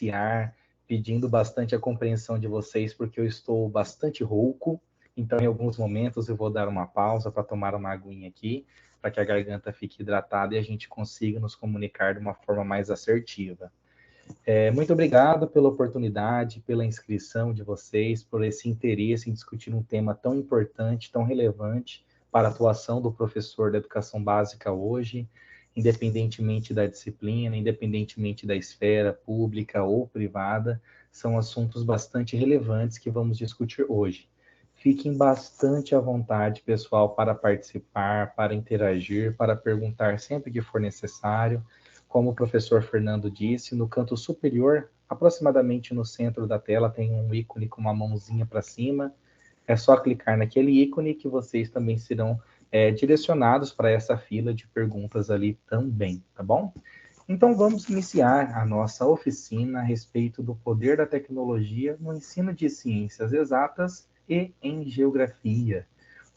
iniciar pedindo bastante a compreensão de vocês, porque eu estou bastante rouco, então em alguns momentos eu vou dar uma pausa para tomar uma aguinha aqui, para que a garganta fique hidratada e a gente consiga nos comunicar de uma forma mais assertiva. Muito obrigado pela oportunidade, pela inscrição de vocês, por esse interesse em discutir um tema tão importante, tão relevante para a atuação do professor da educação básica hoje, independentemente da disciplina, independentemente da esfera pública ou privada, são assuntos bastante relevantes que vamos discutir hoje. Fiquem bastante à vontade, pessoal, para participar, para interagir, para perguntar sempre que for necessário. Como o professor Fernando disse, no canto superior, aproximadamente no centro da tela, tem um ícone com uma mãozinha para cima. É só clicar naquele ícone que vocês também serão direcionados para essa fila de perguntas ali também, tá bom? Então vamos iniciar a nossa oficina a respeito do poder da tecnologia no ensino de ciências exatas e em geografia.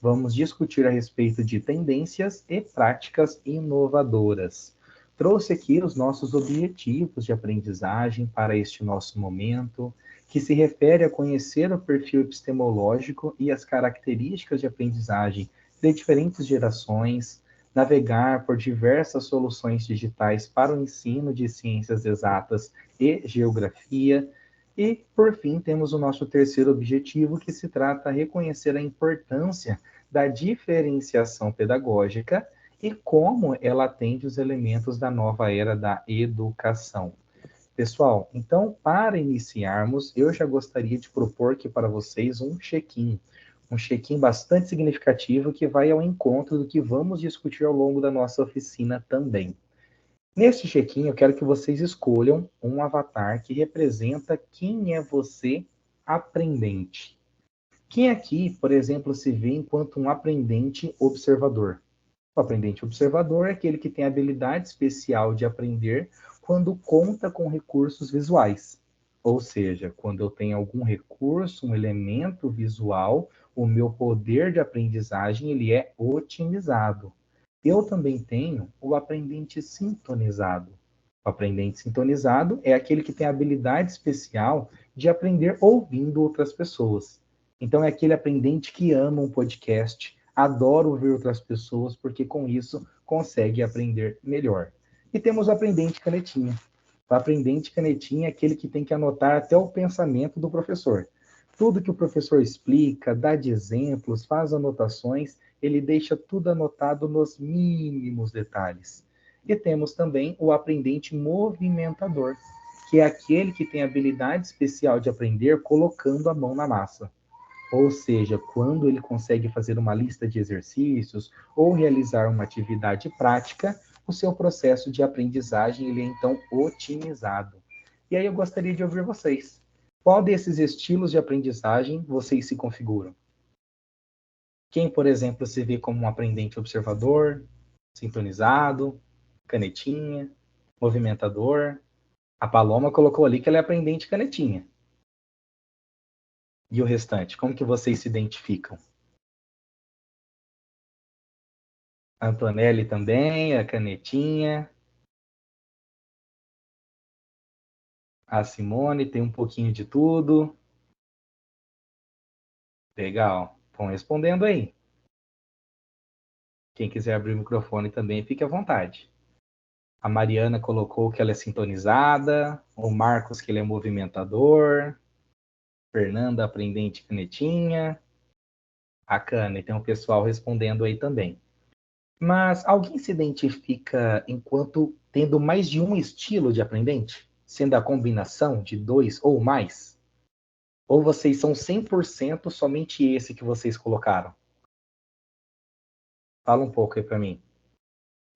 Vamos discutir a respeito de tendências e práticas inovadoras. Trouxe aqui os nossos objetivos de aprendizagem para este nosso momento, que se refere a conhecer o perfil epistemológico e as características de aprendizagem de diferentes gerações, navegar por diversas soluções digitais para o ensino de ciências exatas e geografia, e, por fim, temos o nosso terceiro objetivo, que se trata de reconhecer a importância da diferenciação pedagógica e como ela atende os elementos da nova era da educação. Pessoal, então, para iniciarmos, eu já gostaria de propor aqui para vocês um check-in bastante significativo que vai ao encontro do que vamos discutir ao longo da nossa oficina também. Neste check-in, eu quero que vocês escolham um avatar que representa quem é você aprendente. Quem aqui, por exemplo, se vê enquanto um aprendente observador? O aprendente observador é aquele que tem a habilidade especial de aprender quando conta com recursos visuais. Ou seja, quando eu tenho algum recurso, um elemento visual, o meu poder de aprendizagem ele é otimizado. Eu também tenho o aprendente sintonizado. O aprendente sintonizado é aquele que tem a habilidade especial de aprender ouvindo outras pessoas. Então, é aquele aprendente que ama um podcast, adora ouvir outras pessoas, porque com isso consegue aprender melhor. E temos o aprendente canetinha. O aprendente canetinha é aquele que tem que anotar até o pensamento do professor. Tudo que o professor explica, dá de exemplos, faz anotações, ele deixa tudo anotado nos mínimos detalhes. E temos também o aprendente movimentador, que é aquele que tem a habilidade especial de aprender colocando a mão na massa. Ou seja, quando ele consegue fazer uma lista de exercícios ou realizar uma atividade prática, o seu processo de aprendizagem ele é então otimizado. E aí eu gostaria de ouvir vocês. Qual desses estilos de aprendizagem vocês se configuram? Quem, por exemplo, se vê como um aprendente observador, sintonizado, canetinha, movimentador? A Paloma colocou ali que ela é aprendente canetinha. E o restante, como que vocês se identificam? A Antonelli também, a canetinha. A Simone tem um pouquinho de tudo. Legal. Vão respondendo aí. Quem quiser abrir o microfone também, fique à vontade. A Mariana colocou que ela é sintonizada. O Marcos que ele é movimentador. Fernanda, aprendente canetinha. A Cane, tem um pessoal respondendo aí também. Mas alguém se identifica enquanto tendo mais de um estilo de aprendente? Sendo a combinação de dois ou mais? Ou vocês são 100% somente esse que vocês colocaram? Fala um pouco aí para mim.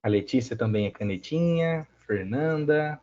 A Letícia também é canetinha. Fernanda.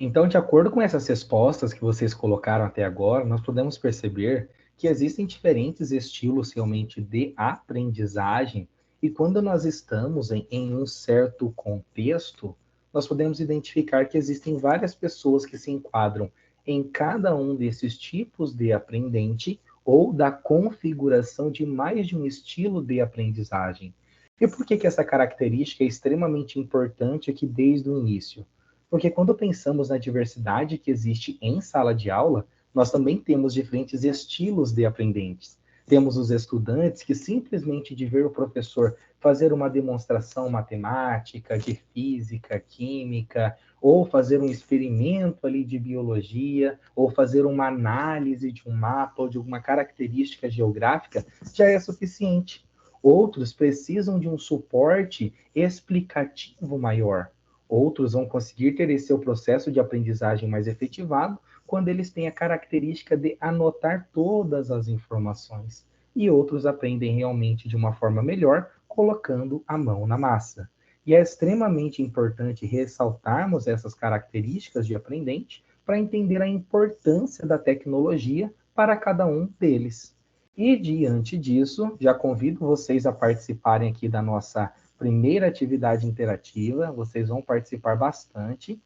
Então, de acordo com essas respostas que vocês colocaram até agora, nós podemos perceber que existem diferentes estilos realmente de aprendizagem, e quando nós estamos em um certo contexto, nós podemos identificar que existem várias pessoas que se enquadram em cada um desses tipos de aprendente ou da configuração de mais de um estilo de aprendizagem. E por que essa característica é extremamente importante aqui desde o início? Porque quando pensamos na diversidade que existe em sala de aula, nós também temos diferentes estilos de aprendentes. Temos os estudantes que simplesmente de ver o professor fazer uma demonstração matemática, de física, química, ou fazer um experimento ali de biologia, ou fazer uma análise de um mapa ou de alguma característica geográfica, já é suficiente. Outros precisam de um suporte explicativo maior. Outros vão conseguir ter esse seu processo de aprendizagem mais efetivado quando eles têm a característica de anotar todas as informações. E outros aprendem realmente de uma forma melhor, colocando a mão na massa. E é extremamente importante ressaltarmos essas características de aprendente para entender a importância da tecnologia para cada um deles. E diante disso, já convido vocês a participarem aqui da nossa primeira atividade interativa. Vocês vão participar bastante.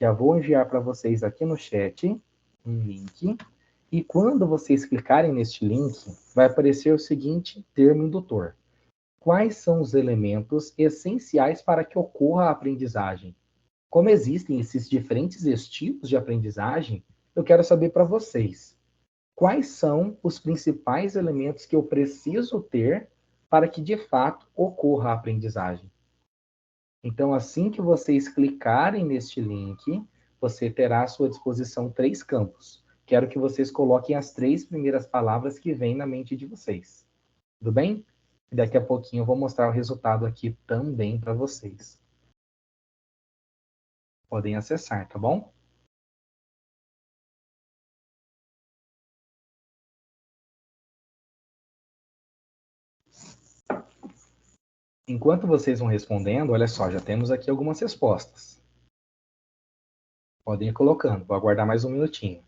Já vou enviar para vocês aqui no chat um link. E quando vocês clicarem neste link, vai aparecer o seguinte termo indutor. Quais são os elementos essenciais para que ocorra a aprendizagem? Como existem esses diferentes estilos de aprendizagem, eu quero saber para vocês, quais são os principais elementos que eu preciso ter para que de fato ocorra a aprendizagem? Então, assim que vocês clicarem neste link, você terá à sua disposição 3 campos. Quero que vocês coloquem as 3 primeiras palavras que vêm na mente de vocês. Tudo bem? Daqui a pouquinho eu vou mostrar o resultado aqui também para vocês. Podem acessar, tá bom? Enquanto vocês vão respondendo, olha só, já temos aqui algumas respostas. Podem ir colocando, vou aguardar mais um minutinho.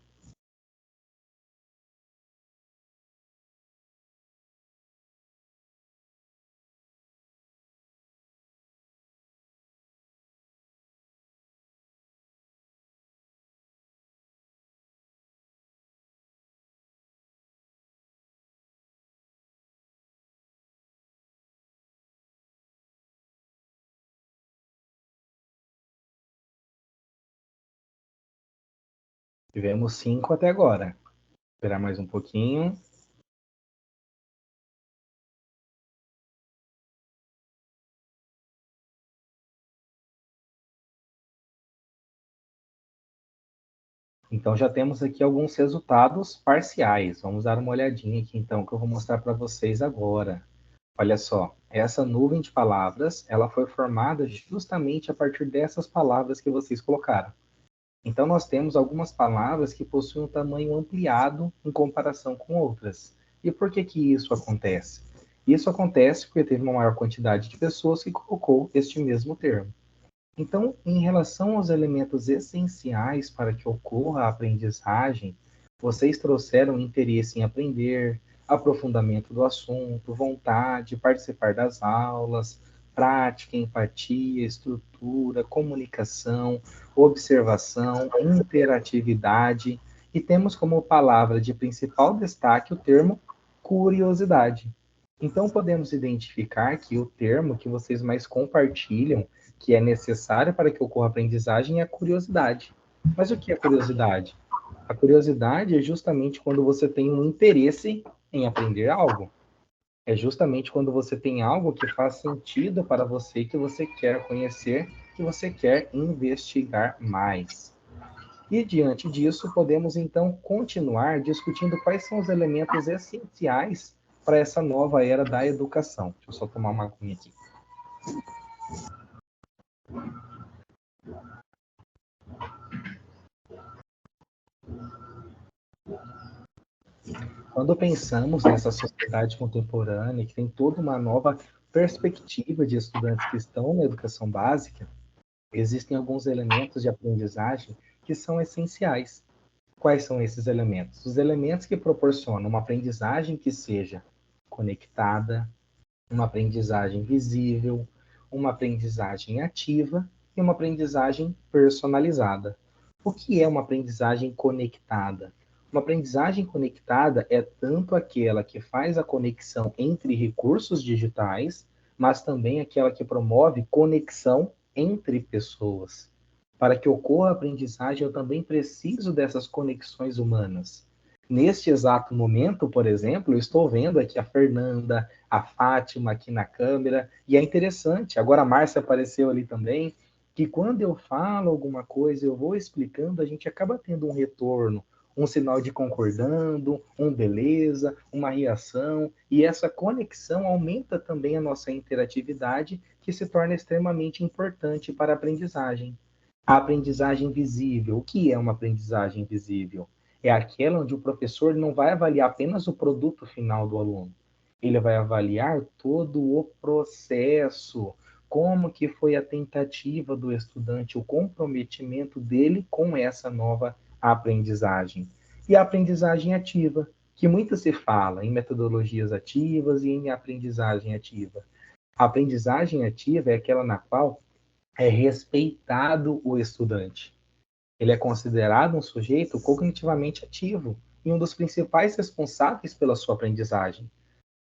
Tivemos 5 até agora. Esperar mais um pouquinho. Então já temos aqui alguns resultados parciais. Vamos dar uma olhadinha aqui então que eu vou mostrar para vocês agora. Olha só, essa nuvem de palavras, ela foi formada justamente a partir dessas palavras que vocês colocaram. Então nós temos algumas palavras que possuem um tamanho ampliado em comparação com outras. E por que que isso acontece? Isso acontece porque teve uma maior quantidade de pessoas que colocou este mesmo termo. Então, em relação aos elementos essenciais para que ocorra a aprendizagem, vocês trouxeram interesse em aprender, aprofundamento do assunto, vontade, participar das aulas, prática, empatia, estrutura, comunicação, observação, interatividade, e temos como palavra de principal destaque o termo curiosidade. Então, podemos identificar que o termo que vocês mais compartilham, que é necessário para que ocorra a aprendizagem, é a curiosidade. Mas o que é curiosidade? A curiosidade é justamente quando você tem um interesse em aprender algo. É justamente quando você tem algo que faz sentido para você, que você quer conhecer, que você quer investigar mais. E diante disso, podemos então continuar discutindo quais são os elementos essenciais para essa nova era da educação. Deixa eu só tomar uma aguinha aqui. Quando pensamos nessa sociedade contemporânea, que tem toda uma nova perspectiva de estudantes que estão na educação básica, existem alguns elementos de aprendizagem que são essenciais. Quais são esses elementos? Os elementos que proporcionam uma aprendizagem que seja conectada, uma aprendizagem visível, uma aprendizagem ativa e uma aprendizagem personalizada. O que é uma aprendizagem conectada? Uma aprendizagem conectada é tanto aquela que faz a conexão entre recursos digitais, mas também aquela que promove conexão entre pessoas. Para que ocorra a aprendizagem, eu também preciso dessas conexões humanas. Neste exato momento, por exemplo, eu estou vendo aqui a Fernanda, a Fátima aqui na câmera, e é interessante, agora a Márcia apareceu ali também, que quando eu falo alguma coisa, eu vou explicando, a gente acaba tendo um retorno, um sinal de concordando, um beleza, uma reação, e essa conexão aumenta também a nossa interatividade, que se torna extremamente importante para a aprendizagem. A aprendizagem visível. O que é uma aprendizagem visível? É aquela onde o professor não vai avaliar apenas o produto final do aluno. Ele vai avaliar todo o processo, como que foi a tentativa do estudante, o comprometimento dele com essa nova aprendizagem. E a aprendizagem ativa, que muito se fala em metodologias ativas e em aprendizagem ativa. A aprendizagem ativa é aquela na qual é respeitado o estudante. Ele é considerado um sujeito cognitivamente ativo e um dos principais responsáveis pela sua aprendizagem.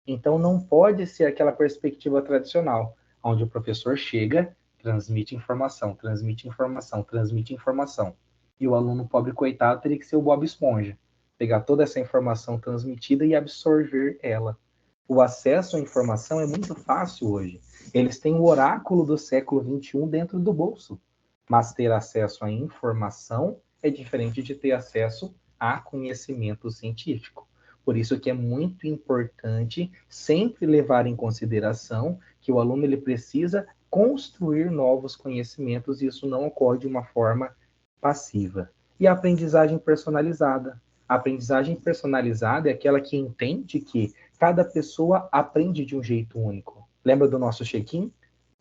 Então, não pode ser aquela perspectiva tradicional, onde o professor chega, transmite informação, transmite informação, transmite informação. E o aluno pobre coitado teria que ser o Bob Esponja, pegar toda essa informação transmitida e absorver ela. O acesso à informação é muito fácil hoje. Eles têm o oráculo do século XXI dentro do bolso. Mas ter acesso à informação é diferente de ter acesso a conhecimento científico. Por isso que é muito importante sempre levar em consideração que o aluno ele precisa construir novos conhecimentos e isso não ocorre de uma forma passiva. E a aprendizagem personalizada. A aprendizagem personalizada é aquela que entende que cada pessoa aprende de um jeito único. Lembra do nosso check-in?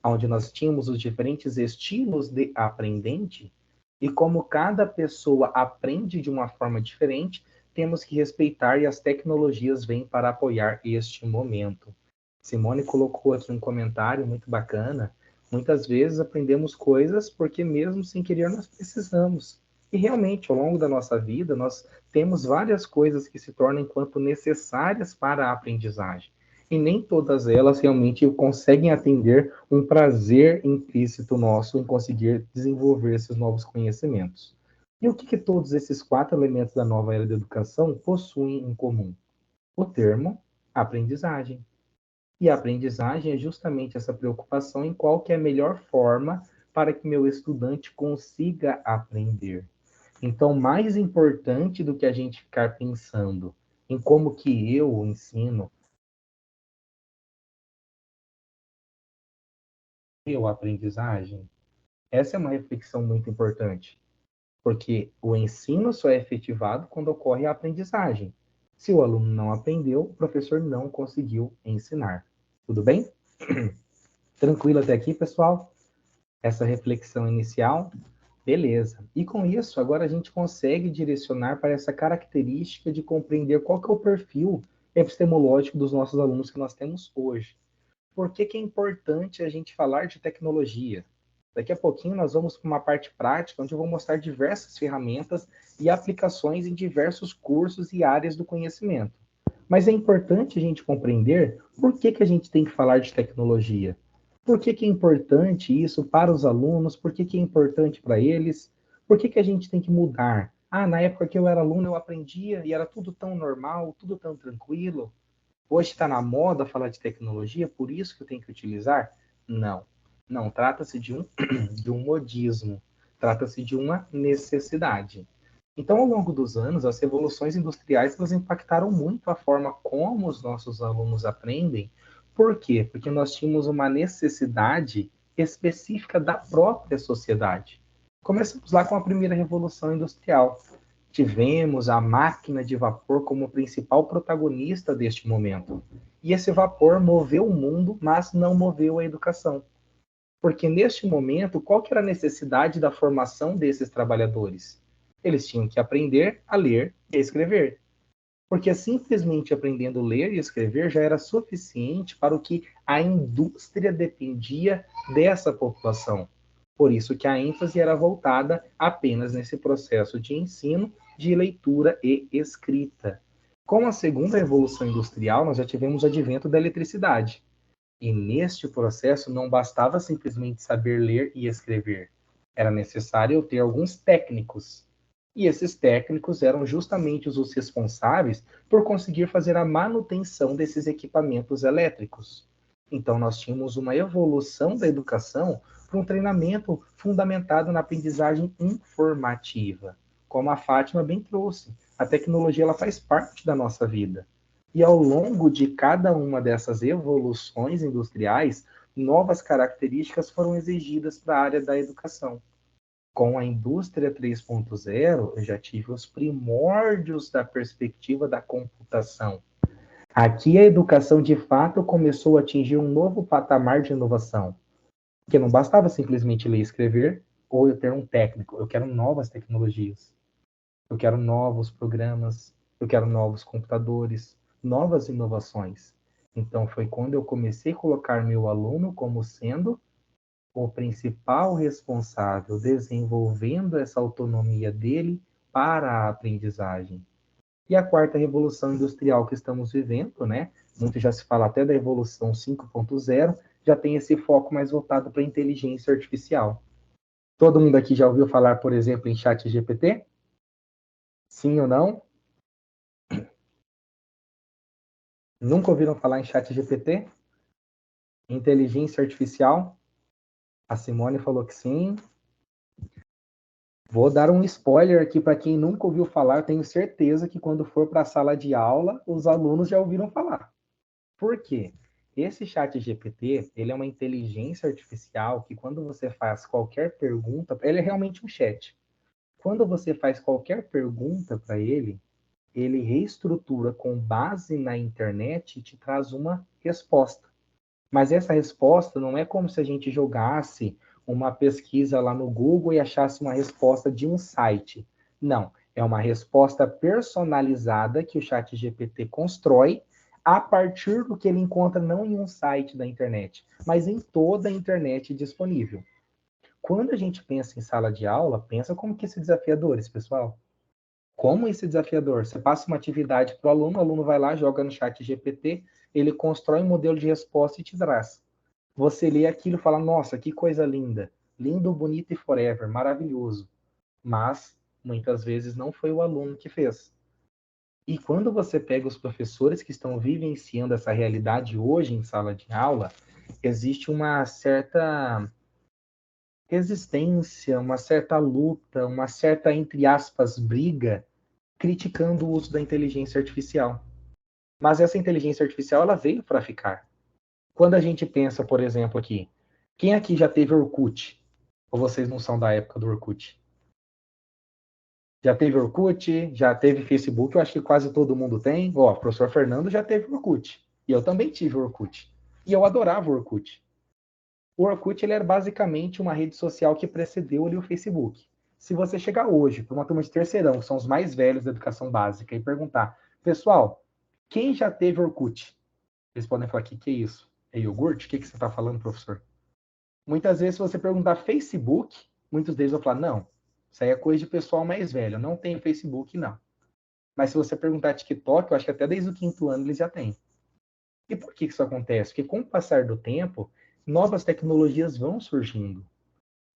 Onde nós tínhamos os diferentes estilos de aprendente? E como cada pessoa aprende de uma forma diferente, temos que respeitar e as tecnologias vêm para apoiar este momento. Simone colocou aqui um comentário muito bacana. Muitas vezes aprendemos coisas porque mesmo sem querer nós precisamos. E realmente, ao longo da nossa vida, nós temos várias coisas que se tornam enquanto necessárias para a aprendizagem. E nem todas elas realmente conseguem atender um prazer implícito nosso em conseguir desenvolver esses novos conhecimentos. E o que todos esses quatro elementos da nova era da educação possuem em comum? O termo aprendizagem. E a aprendizagem é justamente essa preocupação em qual que é a melhor forma para que meu estudante consiga aprender. Então, mais importante do que a gente ficar pensando em como que eu ensino a aprendizagem, essa é uma reflexão muito importante. Porque o ensino só é efetivado quando ocorre a aprendizagem. Se o aluno não aprendeu, o professor não conseguiu ensinar. Tudo bem? Tranquilo até aqui, pessoal? Essa reflexão inicial? Beleza. E com isso, agora a gente consegue direcionar para essa característica de compreender qual que é o perfil epistemológico dos nossos alunos que nós temos hoje. Por que que é importante a gente falar de tecnologia? Daqui a pouquinho nós vamos para uma parte prática, onde eu vou mostrar diversas ferramentas e aplicações em diversos cursos e áreas do conhecimento. Mas é importante a gente compreender por que que a gente tem que falar de tecnologia. Por que que é importante isso para os alunos? Por que que é importante para eles? Por que que a gente tem que mudar? Ah, na época que eu era aluno eu aprendia e era tudo tão normal, tudo tão tranquilo. Hoje está na moda falar de tecnologia, por isso que eu tenho que utilizar? Não. Não, trata-se de um modismo. Trata-se de uma necessidade. Então, ao longo dos anos, as revoluções industriais elas impactaram muito a forma como os nossos alunos aprendem. Por quê? Porque nós tínhamos uma necessidade específica da própria sociedade. Começamos lá com a primeira revolução industrial. Tivemos a máquina de vapor como principal protagonista deste momento. E esse vapor moveu o mundo, mas não moveu a educação. Porque neste momento, qual que era a necessidade da formação desses trabalhadores? Eles tinham que aprender a ler e a escrever. Porque simplesmente aprendendo a ler e escrever já era suficiente para o que a indústria dependia dessa população. Por isso que a ênfase era voltada apenas nesse processo de ensino de leitura e escrita. Com a segunda revolução industrial, nós já tivemos o advento da eletricidade. E neste processo não bastava simplesmente saber ler e escrever. Era necessário eu ter alguns técnicos. E esses técnicos eram justamente os responsáveis por conseguir fazer a manutenção desses equipamentos elétricos. Então, nós tínhamos uma evolução da educação para um treinamento fundamentado na aprendizagem informativa. Como a Fátima bem trouxe, a tecnologia ela faz parte da nossa vida. E ao longo de cada uma dessas evoluções industriais, novas características foram exigidas para a área da educação. Com a indústria 3.0, eu já tive os primórdios da perspectiva da computação. Aqui a educação, de fato, começou a atingir um novo patamar de inovação, que não bastava simplesmente ler e escrever, ou eu ter um técnico, eu quero novas tecnologias, eu quero novos programas, eu quero novos computadores, novas inovações. Então, foi quando eu comecei a colocar meu aluno como sendo o principal responsável, desenvolvendo essa autonomia dele para a aprendizagem. E a quarta revolução industrial que estamos vivendo, né? Muito já se fala até da revolução 5.0, já tem esse foco mais voltado para a inteligência artificial. Todo mundo aqui já ouviu falar, por exemplo, em chat GPT? Sim ou não? Nunca ouviram falar em chat GPT? Inteligência artificial? A Simone falou que sim. Vou dar um spoiler aqui para quem nunca ouviu falar. Tenho certeza que quando for para a sala de aula, os alunos já ouviram falar. Por quê? Esse chat GPT, ele é uma inteligência artificial que quando você faz qualquer pergunta, ele é realmente um chat. Quando você faz qualquer pergunta para ele reestrutura com base na internet e te traz uma resposta. Mas essa resposta não é como se a gente jogasse uma pesquisa lá no Google e achasse uma resposta de um site. Não, é uma resposta personalizada que o chat GPT constrói a partir do que ele encontra não em um site da internet, mas em toda a internet disponível. Quando a gente pensa em sala de aula, pensa como que isso é desafiador, esse pessoal. Como isso é desafiador? Você passa uma atividade para o aluno vai lá, joga no chat GPT, ele constrói um modelo de resposta e te traz. Você lê aquilo e fala, nossa, que coisa linda. Lindo, bonito e forever, maravilhoso. Mas, muitas vezes, não foi o aluno que fez. E quando você pega os professores que estão vivenciando essa realidade hoje em sala de aula, existe uma certa resistência, uma certa luta, uma certa, entre aspas, briga, criticando o uso da inteligência artificial. Mas essa inteligência artificial, ela veio para ficar. Quando a gente pensa, por exemplo, aqui, quem aqui já teve Orkut? Ou vocês não são da época do Orkut? Já teve Orkut, já teve Facebook, eu acho que quase todo mundo tem. Ó, o professor Fernando já teve Orkut. E eu também tive Orkut. E eu adorava o Orkut. O Orkut ele era basicamente uma rede social que precedeu ali o Facebook. Se você chegar hoje para uma turma de terceirão, que são os mais velhos da educação básica, e perguntar, pessoal, quem já teve Orkut? Eles podem falar, que é isso? É iogurte? O que você está falando, professor? Muitas vezes, se você perguntar Facebook, muitos deles vão falar, não, isso aí é coisa de pessoal mais velho, não tem Facebook, não. Mas se você perguntar TikTok, eu acho que até desde o quinto ano eles já têm. E por que isso acontece? Porque com o passar do tempo, novas tecnologias vão surgindo.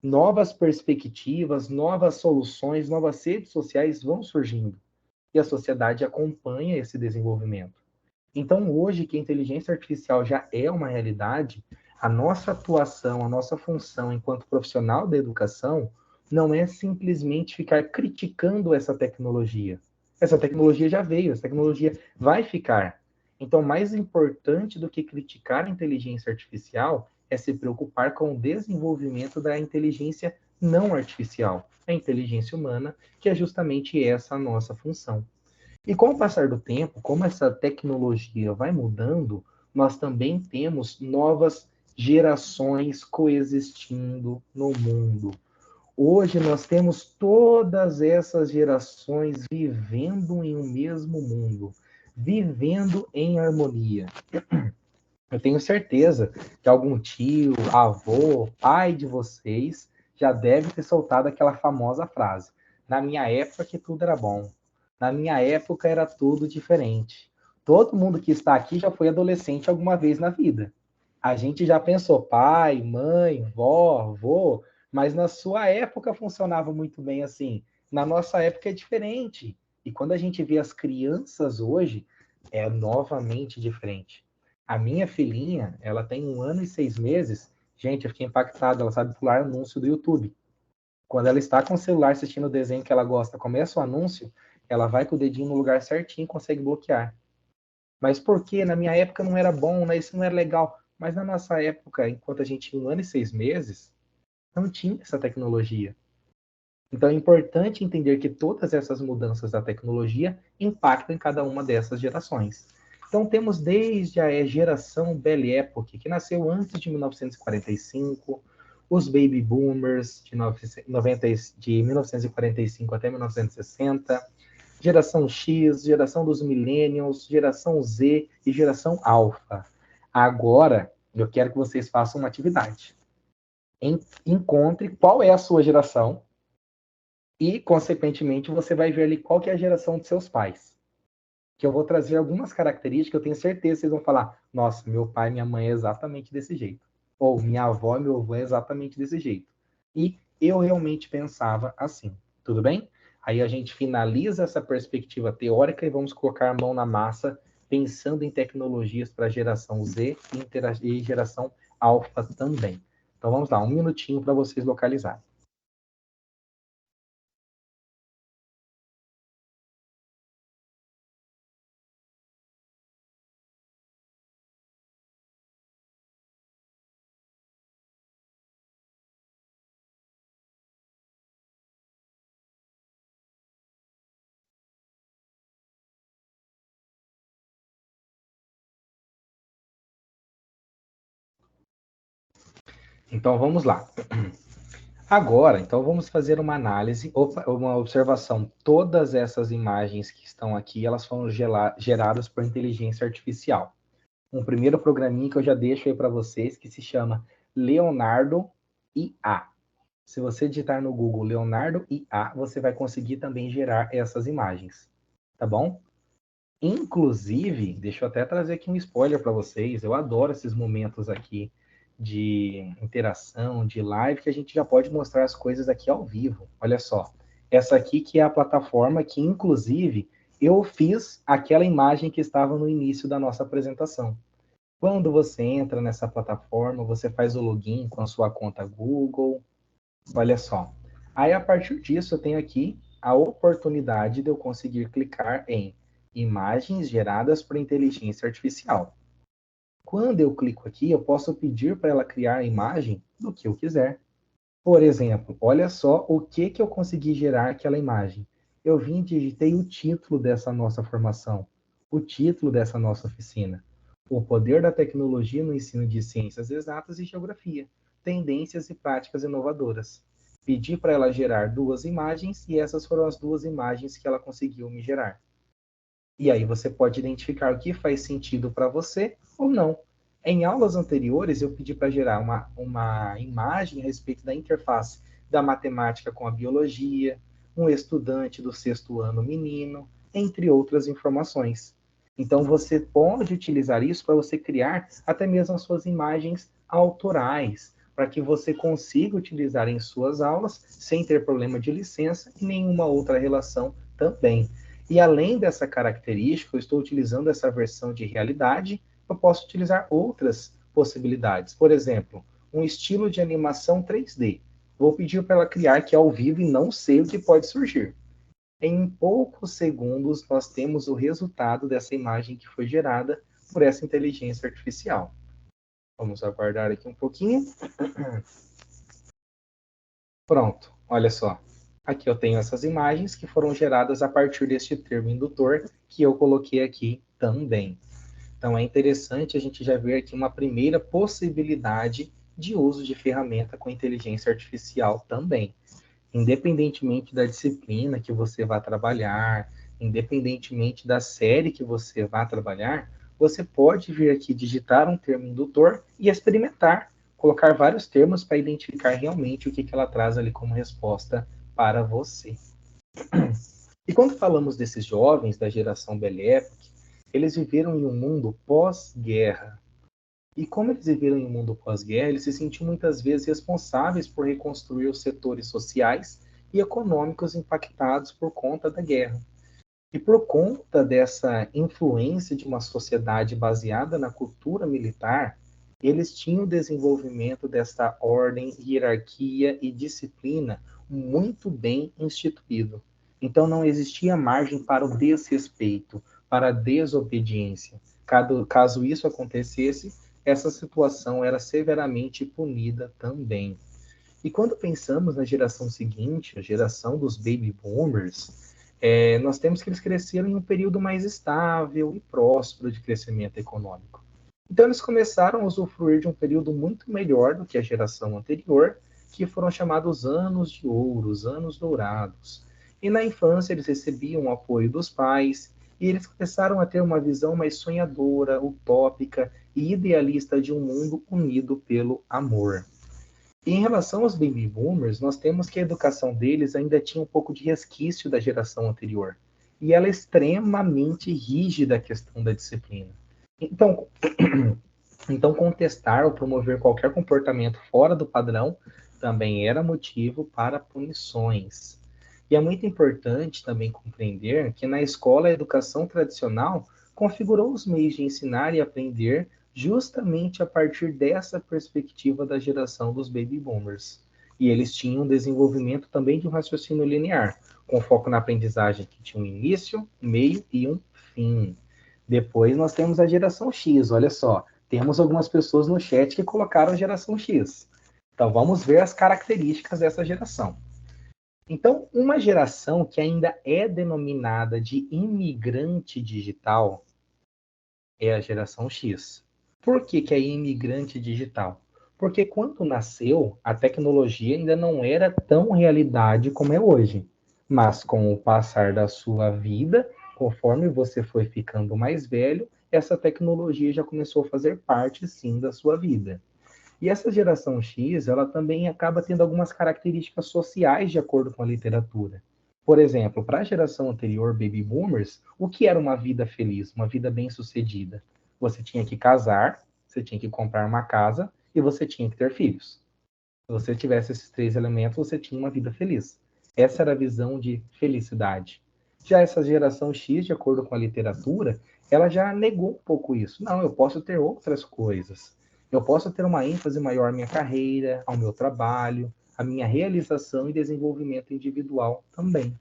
Novas perspectivas, novas soluções, novas redes sociais vão surgindo. E a sociedade acompanha esse desenvolvimento. Então, hoje, que a inteligência artificial já é uma realidade, a nossa atuação, a nossa função enquanto profissional da educação não é simplesmente ficar criticando essa tecnologia. Essa tecnologia já veio, essa tecnologia vai ficar. Então, mais importante do que criticar a inteligência artificial é se preocupar com o desenvolvimento da inteligência não artificial, a inteligência humana, que é justamente essa a nossa função. E com o passar do tempo, como essa tecnologia vai mudando, nós também temos novas gerações coexistindo no mundo. Hoje nós temos todas essas gerações vivendo em um mesmo mundo, vivendo em harmonia. Eu tenho certeza que algum tio, avô, pai de vocês já deve ter soltado aquela famosa frase: na minha época que tudo era bom. Na minha época era tudo diferente. Todo mundo que está aqui já foi adolescente alguma vez na vida. A gente já pensou pai, mãe, vó, vô, mas na sua época funcionava muito bem assim. Na nossa época é diferente. E quando a gente vê as crianças hoje, é novamente diferente. A minha filhinha, ela tem 1 ano e 6 meses. Gente, eu fiquei impactado. Ela sabe pular anúncio do YouTube. Quando ela está com o celular assistindo o desenho que ela gosta, começa o anúncio, ela vai com o dedinho no lugar certinho e consegue bloquear. Mas por que? Na minha época não era bom, né? Isso não era legal. Mas na nossa época, enquanto a gente tinha 1 ano e 6 meses, não tinha essa tecnologia. Então é importante entender que todas essas mudanças da tecnologia impactam em cada uma dessas gerações. Então temos desde a geração Belly Epoch, que nasceu antes de 1945, os Baby Boomers de 1945 até 1960, geração X, geração dos Millennials, geração Z e geração Alpha. Agora, eu quero que vocês façam uma atividade. Encontre qual é a sua geração e, consequentemente, você vai ver ali qual que é a geração dos seus pais. Que eu vou trazer algumas características, eu tenho certeza que vocês vão falar: nossa, meu pai e minha mãe é exatamente desse jeito. Ou minha avó e meu avô é exatamente desse jeito. E eu realmente pensava assim. Tudo bem? Aí a gente finaliza essa perspectiva teórica e vamos colocar a mão na massa, pensando em tecnologias para a geração Z e geração alfa também. Então vamos lá, 1 minutinho para vocês localizarem. Então vamos lá. Agora, então vamos fazer uma análise, uma observação. Todas essas imagens que estão aqui, elas foram geradas por inteligência artificial. Um primeiro programinha que eu já deixo aí para vocês, que se chama Leonardo IA. Se você digitar no Google Leonardo IA, você vai conseguir também gerar essas imagens, tá bom? Inclusive, deixa eu até trazer aqui um spoiler para vocês. Eu adoro esses momentos aqui de interação, de live, que a gente já pode mostrar as coisas aqui ao vivo. Olha só, essa aqui que é a plataforma que, inclusive, eu fiz aquela imagem que estava no início da nossa apresentação. Quando você entra nessa plataforma, você faz o login com a sua conta Google. Olha só. Aí, a partir disso, eu tenho aqui a oportunidade de eu conseguir clicar em imagens geradas por inteligência artificial. Quando eu clico aqui, eu posso pedir para ela criar a imagem do que eu quiser. Por exemplo, olha só o que eu consegui gerar aquela imagem. Eu vim e digitei o título dessa nossa formação, o título dessa nossa oficina. O poder da tecnologia no ensino de ciências exatas e geografia. Tendências e práticas inovadoras. Pedi para ela gerar 2 imagens e essas foram as 2 imagens que ela conseguiu me gerar. E aí você pode identificar o que faz sentido para você ou não. Em aulas anteriores, eu pedi para gerar uma imagem a respeito da interface da matemática com a biologia, um estudante do 6º ano menino, entre outras informações. Então, você pode utilizar isso para você criar até mesmo as suas imagens autorais, para que você consiga utilizar em suas aulas sem ter problema de licença e nenhuma outra relação também. E além dessa característica, eu estou utilizando essa versão de realidade, eu posso utilizar outras possibilidades. Por exemplo, um estilo de animação 3D. Vou pedir para ela criar que é ao vivo e não sei o que pode surgir. Em poucos segundos, nós temos o resultado dessa imagem que foi gerada por essa inteligência artificial. Vamos aguardar aqui um pouquinho. Pronto, olha só. Aqui eu tenho essas imagens que foram geradas a partir deste termo indutor que eu coloquei aqui também. Então é interessante a gente já ver aqui uma primeira possibilidade de uso de ferramenta com inteligência artificial também. Independentemente da disciplina que você vai trabalhar, independentemente da série que você vai trabalhar, você pode vir aqui digitar um termo indutor e experimentar colocar vários termos para identificar realmente o que ela traz ali como resposta para você. E quando falamos desses jovens da geração Belle Époque, eles viveram em um mundo pós-guerra. E como eles viveram em um mundo pós-guerra, eles se sentiam muitas vezes responsáveis por reconstruir os setores sociais e econômicos impactados por conta da guerra. E por conta dessa influência de uma sociedade baseada na cultura militar, eles tinham o desenvolvimento dessa ordem, hierarquia e disciplina muito bem instituído. Então não existia margem para o desrespeito, para a desobediência. Caso isso acontecesse, essa situação era severamente punida também. E quando pensamos na geração seguinte, a geração dos baby boomers, nós temos que eles cresceram em um período mais estável e próspero de crescimento econômico. Então, eles começaram a usufruir de um período muito melhor do que a geração anterior, que foram chamados anos de ouro, os anos dourados. E na infância, eles recebiam o apoio dos pais, e eles começaram a ter uma visão mais sonhadora, utópica e idealista de um mundo unido pelo amor. E em relação aos baby boomers, nós temos que a educação deles ainda tinha um pouco de resquício da geração anterior. E ela é extremamente rígida a questão da disciplina. Então, então, contestar ou promover qualquer comportamento fora do padrão também era motivo para punições. E é muito importante também compreender que na escola a educação tradicional configurou os meios de ensinar e aprender justamente a partir dessa perspectiva da geração dos baby boomers. E eles tinham um desenvolvimento também de um raciocínio linear, com foco na aprendizagem que tinha um início, um meio e um fim. Depois nós temos a geração X, olha só. Temos algumas pessoas no chat que colocaram a geração X. Então vamos ver as características dessa geração. Então, uma geração que ainda é denominada de imigrante digital é a geração X. Por que é imigrante digital? Porque quando nasceu, a tecnologia ainda não era tão realidade como é hoje. Mas com o passar da sua vida, conforme você foi ficando mais velho, essa tecnologia já começou a fazer parte, sim, da sua vida. E essa geração X, ela também acaba tendo algumas características sociais de acordo com a literatura. Por exemplo, para a geração anterior, Baby Boomers, o que era uma vida feliz, uma vida bem-sucedida? Você tinha que casar, você tinha que comprar uma casa e você tinha que ter filhos. Se você tivesse esses três elementos, você tinha uma vida feliz. Essa era a visão de felicidade. Já essa geração X, de acordo com a literatura, ela já negou um pouco isso. Não, eu posso ter outras coisas. Eu posso ter uma ênfase maior à minha carreira, ao meu trabalho, à minha realização e desenvolvimento individual também.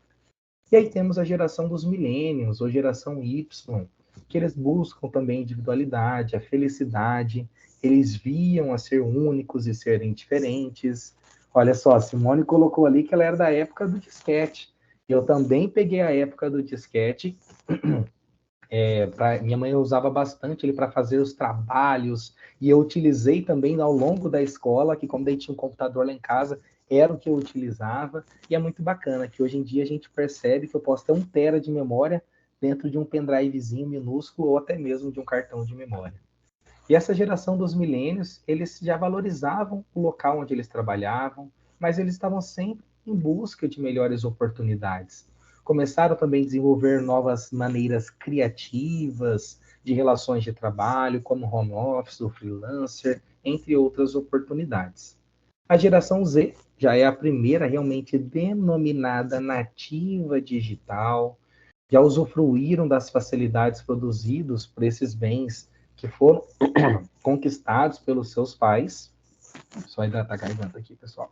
E aí temos a geração dos millennials, ou geração Y, que eles buscam também a individualidade, a felicidade, eles viam a ser únicos e serem diferentes. Olha só, a Simone colocou ali que ela era da época do disquete. Eu também peguei a época do disquete. Minha mãe usava bastante ele para fazer os trabalhos, e eu utilizei também ao longo da escola, que como daí tinha um computador lá em casa, era o que eu utilizava, e é muito bacana que hoje em dia a gente percebe que eu posso ter 1 TB de memória dentro de um pendrivezinho minúsculo ou até mesmo de um cartão de memória. E essa geração dos milênios, eles já valorizavam o local onde eles trabalhavam, mas eles estavam sempre em busca de melhores oportunidades. Começaram também a desenvolver novas maneiras criativas de relações de trabalho, como home office, o freelancer, entre outras oportunidades. A geração Z já é a primeira realmente denominada nativa digital, já usufruíram das facilidades produzidas por esses bens que foram conquistados pelos seus pais. Só hidratar a garganta aqui, pessoal.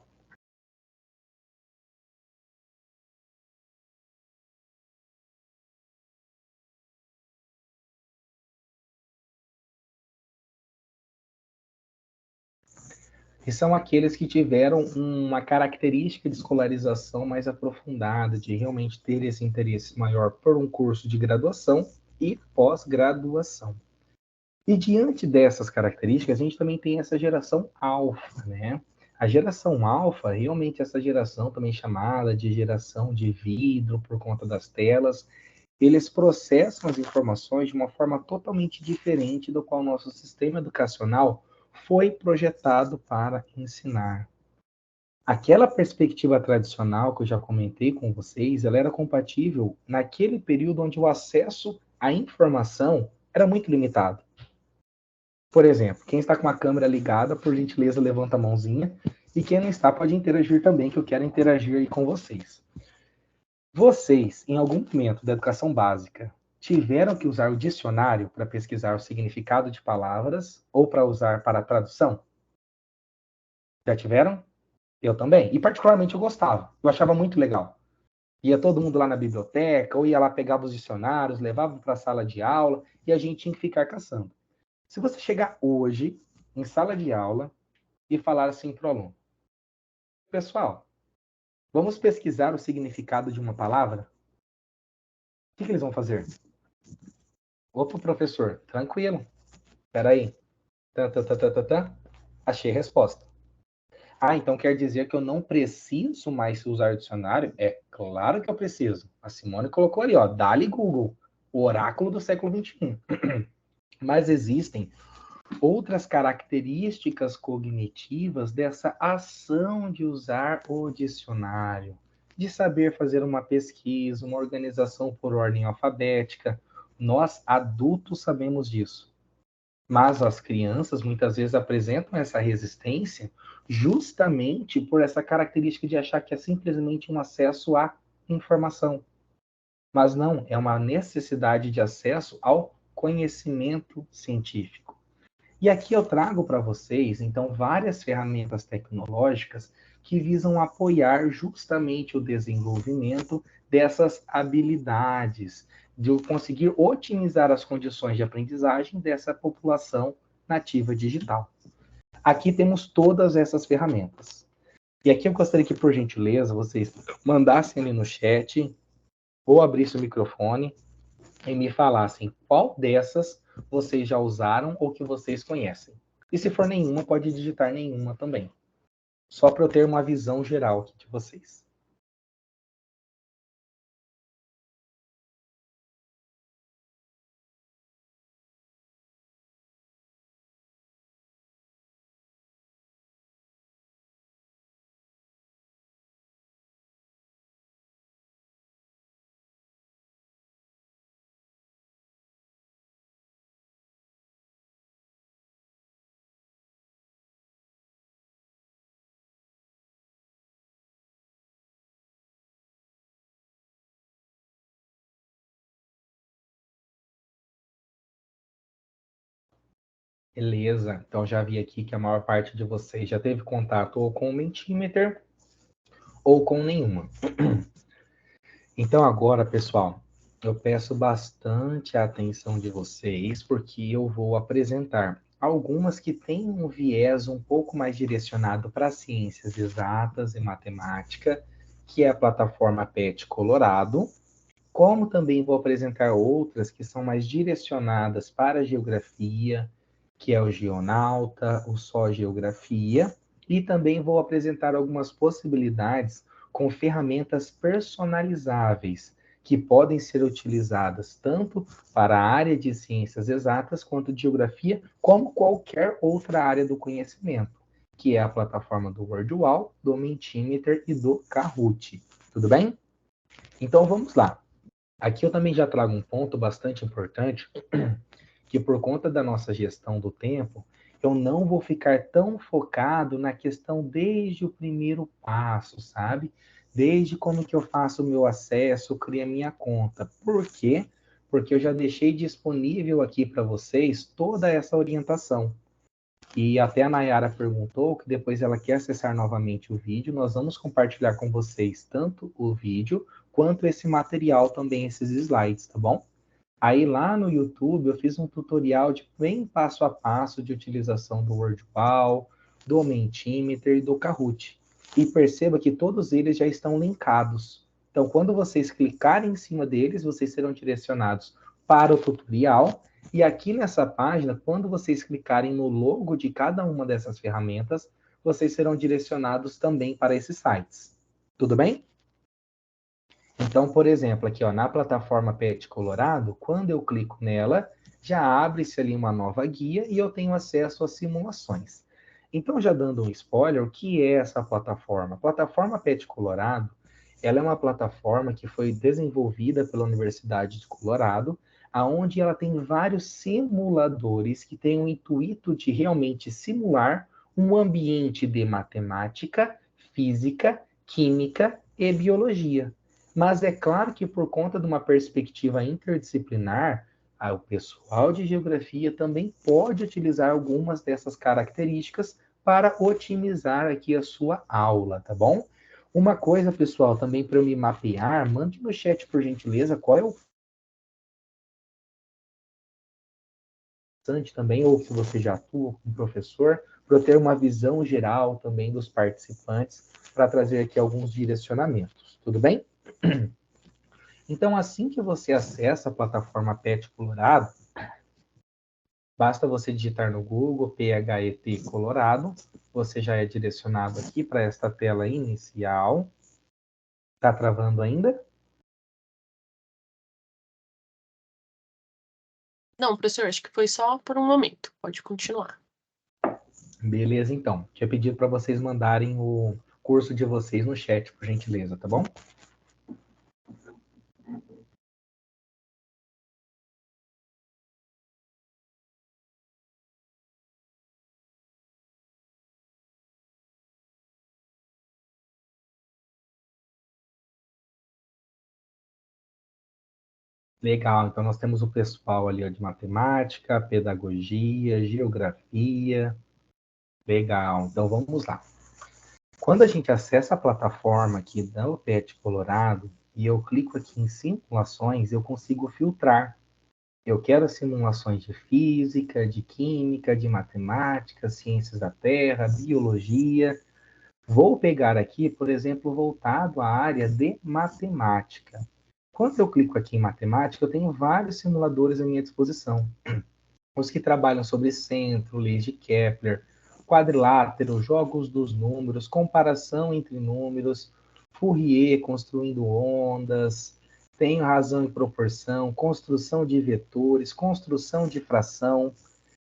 E são aqueles que tiveram uma característica de escolarização mais aprofundada, de realmente ter esse interesse maior por um curso de graduação e pós-graduação. E diante dessas características, a gente também tem essa geração alfa, né? A geração alfa, realmente essa geração também chamada de geração de vidro por conta das telas, eles processam as informações de uma forma totalmente diferente do qual o nosso sistema educacional foi projetado para ensinar. Aquela perspectiva tradicional que eu já comentei com vocês, ela era compatível naquele período onde o acesso à informação era muito limitado. Por exemplo, quem está com a câmera ligada, por gentileza, levanta a mãozinha. E quem não está, pode interagir também, que eu quero interagir aí com vocês. Vocês, em algum momento da educação básica, tiveram que usar o dicionário para pesquisar o significado de palavras ou para usar para a tradução? Já tiveram? Eu também. E particularmente eu gostava. Eu achava muito legal. Ia todo mundo lá na biblioteca, ou ia lá, pegava os dicionários, levava para a sala de aula, e a gente tinha que ficar caçando. Se você chegar hoje, em sala de aula, e falar assim para o aluno: pessoal, vamos pesquisar o significado de uma palavra? O que eles vão fazer? Opa, professor, tranquilo. Espera aí. Achei a resposta. Ah, então quer dizer que eu não preciso mais usar o dicionário? É claro que eu preciso. A Simone colocou ali, ó, dá-lhe Google, o oráculo do século XXI. Mas existem outras características cognitivas dessa ação de usar o dicionário, de saber fazer uma pesquisa, uma organização por ordem alfabética. Nós, adultos, sabemos disso. Mas as crianças muitas vezes apresentam essa resistência justamente por essa característica de achar que é simplesmente um acesso à informação. Mas não, é uma necessidade de acesso ao conhecimento científico. E aqui eu trago para vocês, então, várias ferramentas tecnológicas que visam apoiar justamente o desenvolvimento dessas habilidades, de conseguir otimizar as condições de aprendizagem dessa população nativa digital. Aqui temos todas essas ferramentas. E aqui eu gostaria que, por gentileza, vocês mandassem ali no chat ou abrissem o microfone e me falassem qual dessas vocês já usaram ou que vocês conhecem. E se for nenhuma, pode digitar nenhuma também. Só para eu ter uma visão geral aqui de vocês. Beleza, então já vi aqui que a maior parte de vocês já teve contato ou com o Mentimeter ou com nenhuma. Então agora, pessoal, eu peço bastante a atenção de vocês, porque eu vou apresentar algumas que têm um viés um pouco mais direcionado para ciências exatas e matemática, que é a plataforma PET Colorado, como também vou apresentar outras que são mais direcionadas para a geografia, que é o Geonauta, o Só Geografia, e também vou apresentar algumas possibilidades com ferramentas personalizáveis, que podem ser utilizadas tanto para a área de ciências exatas quanto de geografia, como qualquer outra área do conhecimento, que é a plataforma do WordWall, do Mentimeter e do Kahoot. Tudo bem? Então vamos lá. Aqui eu também já trago um ponto bastante importante, que por conta da nossa gestão do tempo, eu não vou ficar tão focado na questão desde o primeiro passo, sabe? Desde como que eu faço o meu acesso, crio a minha conta. Por quê? Porque eu já deixei disponível aqui para vocês toda essa orientação. E até a Nayara perguntou que depois ela quer acessar novamente o vídeo. Nós vamos compartilhar com vocês tanto o vídeo quanto esse material também, esses slides, tá bom? Aí lá no YouTube eu fiz um tutorial de bem passo a passo de utilização do WordPal, do Mentimeter e do Kahoot. E perceba que todos eles já estão linkados. Então, quando vocês clicarem em cima deles, vocês serão direcionados para o tutorial. E aqui nessa página, quando vocês clicarem no logo de cada uma dessas ferramentas, vocês serão direcionados também para esses sites. Tudo bem? Então, por exemplo, aqui ó, na plataforma PET Colorado, quando eu clico nela, já abre-se ali uma nova guia e eu tenho acesso às simulações. Então, já dando um spoiler, o que é essa plataforma? A plataforma PET Colorado, ela é uma plataforma que foi desenvolvida pela Universidade de Colorado, aonde ela tem vários simuladores que têm o intuito de realmente simular um ambiente de matemática, física, química e biologia. Mas é claro que por conta de uma perspectiva interdisciplinar, o pessoal de geografia também pode utilizar algumas dessas características para otimizar aqui a sua aula, tá bom? Uma coisa, pessoal, também para eu me mapear, mande no chat, por gentileza, qual é o também, ou se você já atua como professor, para eu ter uma visão geral também dos participantes, para trazer aqui alguns direcionamentos. Tudo bem? Então, assim que você acessa a plataforma PET Colorado, basta você digitar no Google PHET Colorado, você já é direcionado aqui para esta tela inicial. Está travando ainda? Não, professor, acho que foi só por um momento. Pode continuar. Beleza, então. Tinha pedido para vocês mandarem o curso de vocês no chat, por gentileza, tá bom? Legal, então nós temos o pessoal ali ó, de matemática, pedagogia, geografia. Legal, então vamos lá. Quando a gente acessa a plataforma aqui da UPET Colorado e eu clico aqui em simulações, eu consigo filtrar. Eu quero simulações de física, de química, de matemática, ciências da terra, biologia. Vou pegar aqui, por exemplo, voltado à área de matemática. Quando eu clico aqui em matemática, eu tenho vários simuladores à minha disposição. Os que trabalham sobre centro, leis de Kepler, quadrilátero, jogos dos números, comparação entre números, Fourier construindo ondas, tenho razão e proporção, construção de vetores, construção de fração.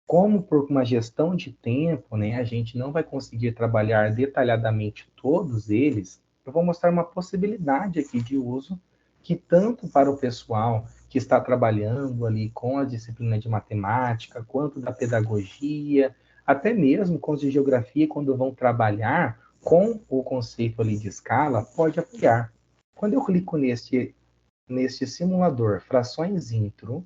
Como por uma gestão de tempo, né, a gente não vai conseguir trabalhar detalhadamente todos eles, eu vou mostrar uma possibilidade aqui de uso que tanto para o pessoal que está trabalhando ali com a disciplina de matemática, quanto da pedagogia, até mesmo com os de geografia, quando vão trabalhar com o conceito ali de escala, pode apoiar. Quando eu clico neste simulador frações intro,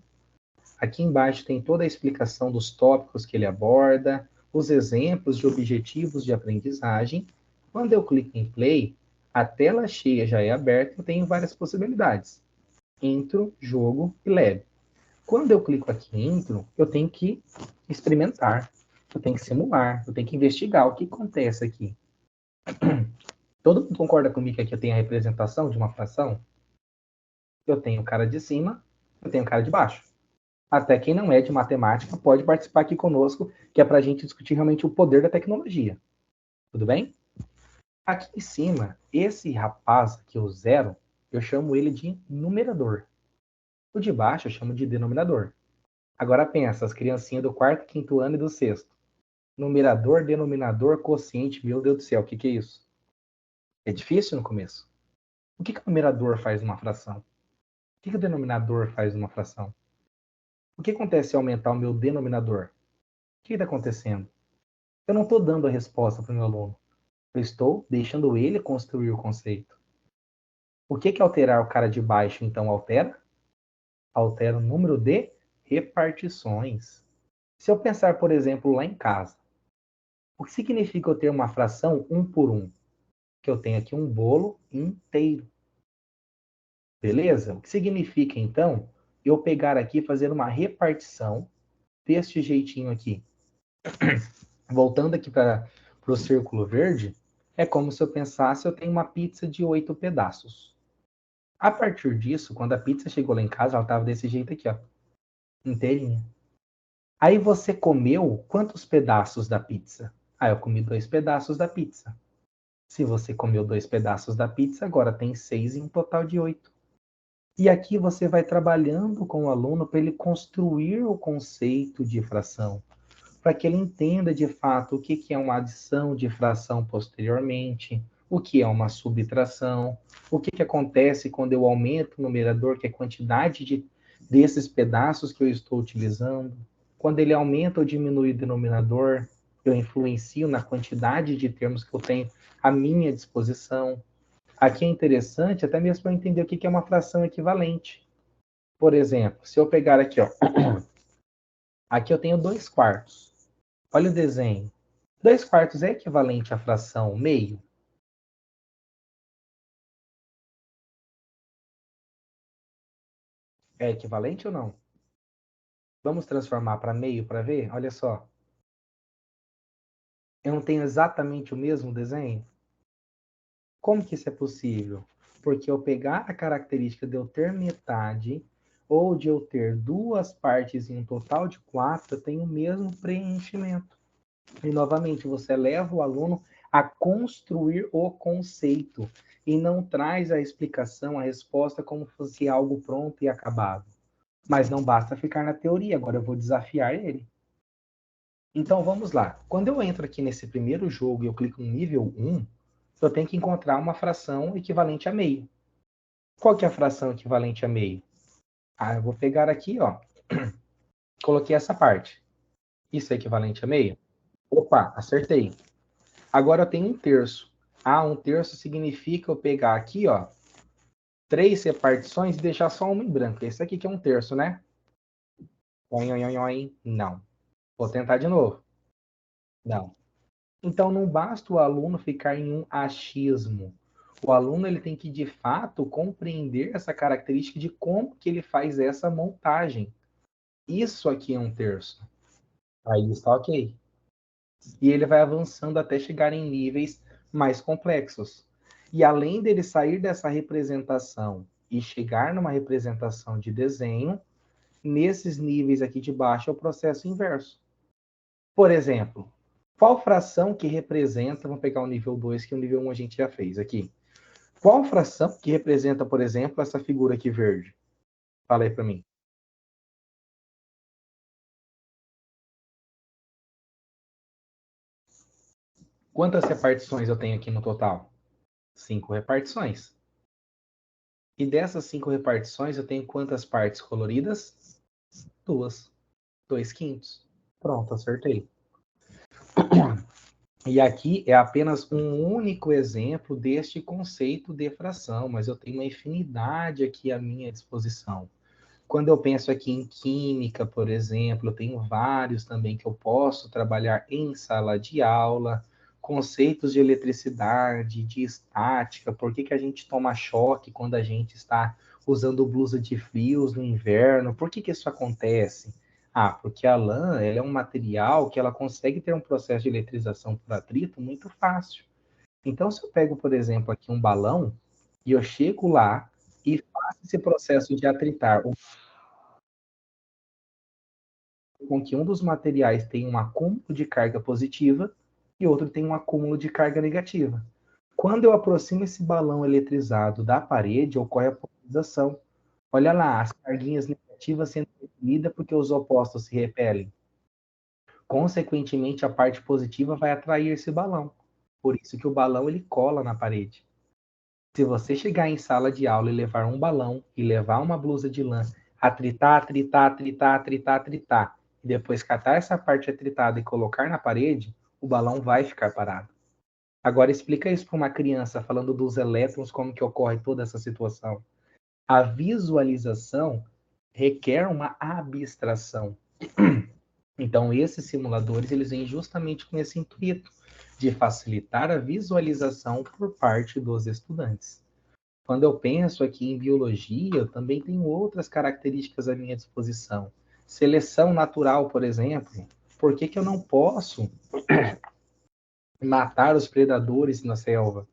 aqui embaixo tem toda a explicação dos tópicos que ele aborda, os exemplos de objetivos de aprendizagem. Quando eu clico em play, a tela cheia já é aberta, eu tenho várias possibilidades. Intro, jogo e lab. Quando eu clico aqui em intro, eu tenho que experimentar, eu tenho que simular, eu tenho que investigar o que acontece aqui. Todo mundo concorda comigo que aqui eu tenho a representação de uma fração? Eu tenho o cara de cima, eu tenho o cara de baixo. Até quem não é de matemática pode participar aqui conosco, que é para a gente discutir realmente o poder da tecnologia. Tudo bem? Aqui em cima, esse rapaz aqui, o zero, eu chamo ele de numerador. O de baixo eu chamo de denominador. Agora pensa, as criancinhas do quarto, quinto ano e do sexto. Numerador, denominador, quociente, meu Deus do céu, o que é isso? É difícil no começo. O que o numerador faz numa fração? O que o denominador faz numa fração? O que acontece se aumentar o meu denominador? O que está acontecendo? Eu não estou dando a resposta para o meu aluno. Eu estou deixando ele construir o conceito. O que alterar o cara de baixo, então, altera? Altera o número de repartições. Se eu pensar, por exemplo, lá em casa, o que significa eu ter uma fração 1 por 1? Que eu tenho aqui um bolo inteiro. Beleza? O que significa, então, eu pegar aqui e fazer uma repartição deste jeitinho aqui. Voltando aqui para o círculo verde, é como se eu pensasse, eu tenho uma pizza de 8 pedaços. A partir disso, quando a pizza chegou lá em casa, ela estava desse jeito aqui, ó, inteirinha. Aí você comeu quantos pedaços da pizza? Ah, eu comi 2 pedaços da pizza. Se você comeu 2 pedaços da pizza, agora tem 6 em um total de 8. E aqui você vai trabalhando com o aluno para ele construir o conceito de fração, para que ele entenda de fato o que é uma adição de fração posteriormente, o que é uma subtração, o que acontece quando eu aumento o numerador, que é a quantidade desses pedaços que eu estou utilizando. Quando ele aumenta ou diminui o denominador, eu influencio na quantidade de termos que eu tenho à minha disposição. Aqui é interessante até mesmo para entender o que é uma fração equivalente. Por exemplo, se eu pegar aqui, ó, aqui eu tenho 2/4. Olha o desenho. 2/4 é equivalente à fração meio? É equivalente ou não? Vamos transformar para meio para ver? Olha só. Eu não tenho exatamente o mesmo desenho? Como que isso é possível? Porque eu pegar a característica de eu ter metade ou de eu ter duas partes em um total de 4, eu tenho o mesmo preenchimento. E, novamente, você leva o aluno a construir o conceito e não traz a explicação, a resposta como se fosse algo pronto e acabado. Mas não basta ficar na teoria, agora eu vou desafiar ele. Então vamos lá. Quando eu entro aqui nesse primeiro jogo e eu clico no nível 1, eu tenho que encontrar uma fração equivalente a meio. Qual que é a fração equivalente a meio? Ah, eu vou pegar aqui, ó. Coloquei essa parte. Isso é equivalente a meio? Opa, acertei. Agora eu tenho 1/3. Ah, 1/3 significa eu pegar aqui, ó, 3 repartições e deixar só uma em branco. Esse aqui que é 1/3, né? Oin, oin, oin, oin. Não. Vou tentar de novo. Não. Então não basta o aluno ficar em um achismo. O aluno ele tem que de fato compreender essa característica de como que ele faz essa montagem. Isso aqui é 1/3. Aí está ok. E ele vai avançando até chegar em níveis mais complexos. E além dele sair dessa representação e chegar numa representação de desenho, nesses níveis aqui de baixo é o processo inverso. Por exemplo, qual fração que representa, vamos pegar o nível 2, que o nível 1 a gente já fez aqui. Qual fração que representa, por exemplo, essa figura aqui verde? Fala aí para mim. Quantas repartições eu tenho aqui no total? 5 repartições. E dessas 5 repartições, eu tenho quantas partes coloridas? 2. 2/5. Pronto, acertei. E aqui é apenas um único exemplo deste conceito de fração, mas eu tenho uma infinidade aqui à minha disposição. Quando eu penso aqui em química, por exemplo, eu tenho vários também que eu posso trabalhar em sala de aula, conceitos de eletricidade, de estática, por que que a gente toma choque quando a gente está usando blusa de frios no inverno, por que que isso acontece? Ah, porque a lã, ela é um material que ela consegue ter um processo de eletrização por atrito muito fácil. Então, se eu pego, por exemplo, aqui um balão e eu chego lá e faço esse processo de atritar com que um dos materiais tenha um acúmulo de carga positiva e outro tem um acúmulo de carga negativa. Quando eu aproximo esse balão eletrizado da parede, ocorre a polarização. Olha lá, as carguinhas negativas sendo repelidas porque os opostos se repelem. Consequentemente, a parte positiva vai atrair esse balão. Por isso que o balão ele cola na parede. Se você chegar em sala de aula e levar um balão e levar uma blusa de lã, atritar, atritar, atritar, atritar, atritar, e depois catar essa parte atritada e colocar na parede, o balão vai ficar parado. Agora explica isso para uma criança falando dos elétrons, como que ocorre toda essa situação. A visualização requer uma abstração. Então, esses simuladores eles vêm justamente com esse intuito de facilitar a visualização por parte dos estudantes. Quando eu penso aqui em biologia, eu também tenho outras características à minha disposição. Seleção natural, por exemplo. Por que que eu não posso matar os predadores na selva?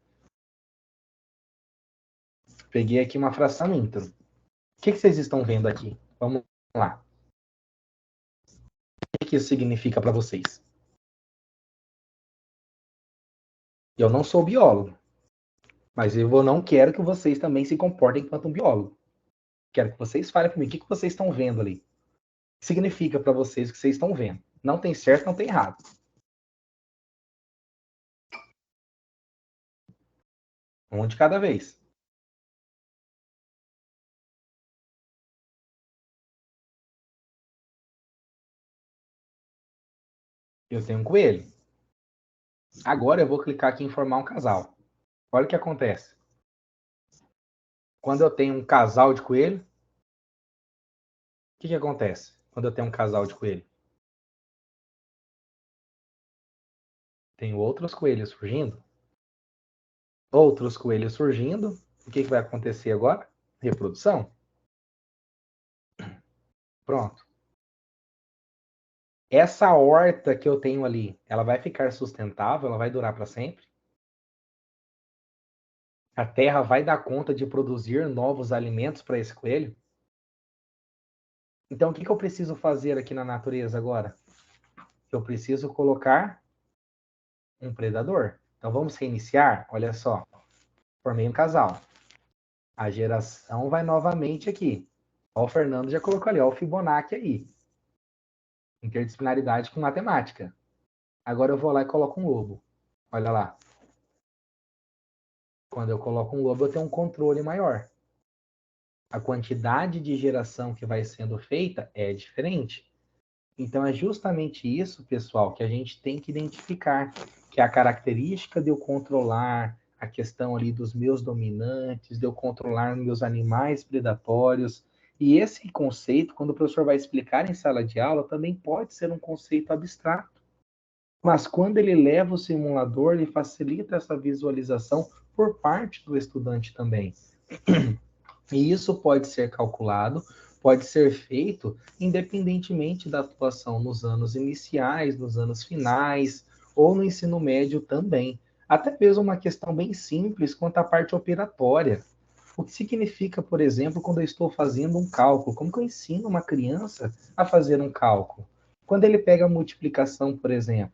Peguei aqui uma fração intro. O que que vocês estão vendo aqui? Vamos lá. O que que isso significa para vocês? Eu não sou biólogo, mas eu não quero que vocês também se comportem enquanto um biólogo. Quero que vocês falem para mim o que vocês estão vendo ali. O que significa para vocês o que vocês estão vendo? Não tem certo, não tem errado. Um de cada vez. Eu tenho um coelho. Agora eu vou clicar aqui em formar um casal. Olha o que acontece. Quando eu tenho um casal de coelho, o que acontece quando eu tenho um casal de coelho? Tenho outros coelhos surgindo. Outros coelhos surgindo. O que vai acontecer agora? Reprodução. Pronto. Essa horta que eu tenho ali, ela vai ficar sustentável? Ela vai durar para sempre? A terra vai dar conta de produzir novos alimentos para esse coelho? Então, o que eu preciso fazer aqui na natureza agora? Eu preciso colocar um predador. Então, vamos reiniciar? Olha só. Formei um casal. A geração vai novamente aqui. Ó, o Fernando já colocou ali, ó, o Fibonacci aí. Interdisciplinaridade com matemática. Agora eu vou lá e coloco um lobo. Olha lá. Quando eu coloco um lobo, eu tenho um controle maior. A quantidade de geração que vai sendo feita é diferente. Então, é justamente isso, pessoal, que a gente tem que identificar, que é a característica de eu controlar a questão ali dos meus dominantes, de eu controlar meus animais predatórios. E esse conceito, quando o professor vai explicar em sala de aula, também pode ser um conceito abstrato. Mas quando ele leva o simulador, ele facilita essa visualização por parte do estudante também. E isso pode ser calculado, pode ser feito independentemente da atuação nos anos iniciais, nos anos finais, ou no ensino médio também. Até mesmo uma questão bem simples quanto à parte operatória. O que significa, por exemplo, quando eu estou fazendo um cálculo? Como que eu ensino uma criança a fazer um cálculo? Quando ele pega a multiplicação, por exemplo,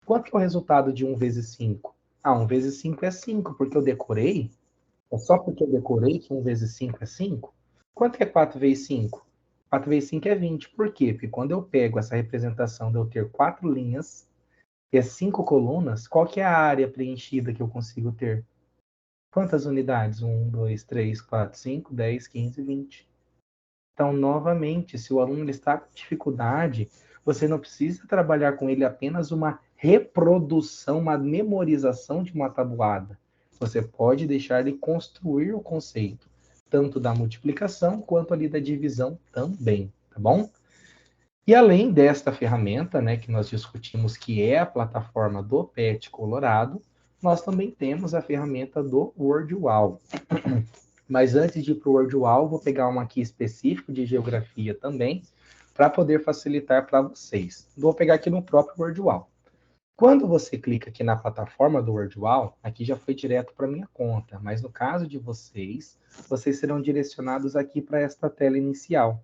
quanto que é o resultado de 1 vezes 5? Ah, 1 vezes 5 é 5, porque eu decorei? É só porque eu decorei que 1 vezes 5 é 5? Quanto que é 4 vezes 5? 4 vezes 5 é 20. Por quê? Porque quando eu pego essa representação de eu ter 4 linhas e as 5 colunas, qual que é a área preenchida que eu consigo ter? Quantas unidades? 1, 2, 3, 4, 5, 10, 15, 20. Então, novamente, se o aluno está com dificuldade, você não precisa trabalhar com ele apenas uma reprodução, uma memorização de uma tabuada. Você pode deixar ele construir o conceito, tanto da multiplicação quanto ali da divisão também, tá bom? E além desta ferramenta, né, que nós discutimos, que é a plataforma do PET Colorado, nós também temos a ferramenta do WordWall. Mas antes de ir para o WordWall, vou pegar uma aqui específico de geografia também, para poder facilitar para vocês. Vou pegar aqui no próprio WordWall. Quando você clica aqui na plataforma do WordWall, aqui já foi direto para minha conta, mas no caso de vocês, vocês serão direcionados aqui para esta tela inicial.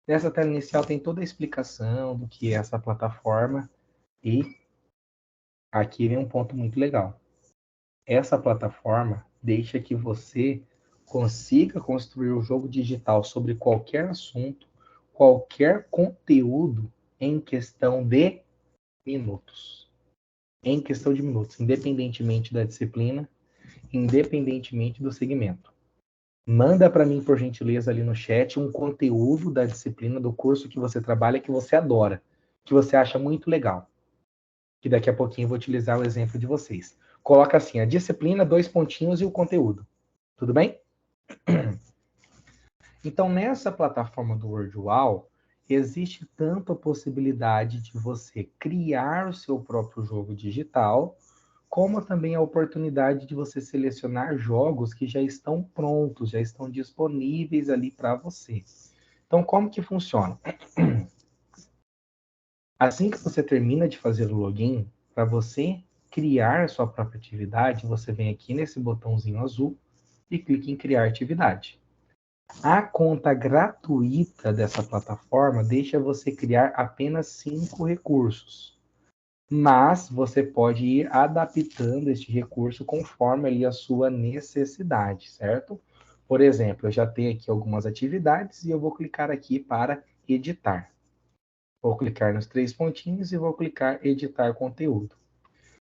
Nessa tela inicial tem toda a explicação do que é essa plataforma e aqui vem um ponto muito legal. Essa plataforma deixa que você consiga construir um jogo digital sobre qualquer assunto, qualquer conteúdo em questão de minutos. Em questão de minutos, independentemente da disciplina, independentemente do segmento. Manda para mim, por gentileza, ali no chat um conteúdo da disciplina, do curso que você trabalha, que você adora, que você acha muito legal. Que daqui a pouquinho eu vou utilizar o exemplo de vocês. Coloca assim, a disciplina, 2 pontinhos e o conteúdo. Tudo bem? Então, nessa plataforma do WordWall, existe tanto a possibilidade de você criar o seu próprio jogo digital, como também a oportunidade de você selecionar jogos que já estão prontos, já estão disponíveis ali para você. Então, como que funciona? Assim que você termina de fazer o login, para você criar sua própria atividade, você vem aqui nesse botãozinho azul e clica em criar atividade. A conta gratuita dessa plataforma deixa você criar apenas 5 recursos. Mas você pode ir adaptando este recurso conforme ali a sua necessidade, certo? Por exemplo, eu já tenho aqui algumas atividades e eu vou clicar aqui para editar. Vou clicar nos 3 pontinhos e vou clicar editar conteúdo.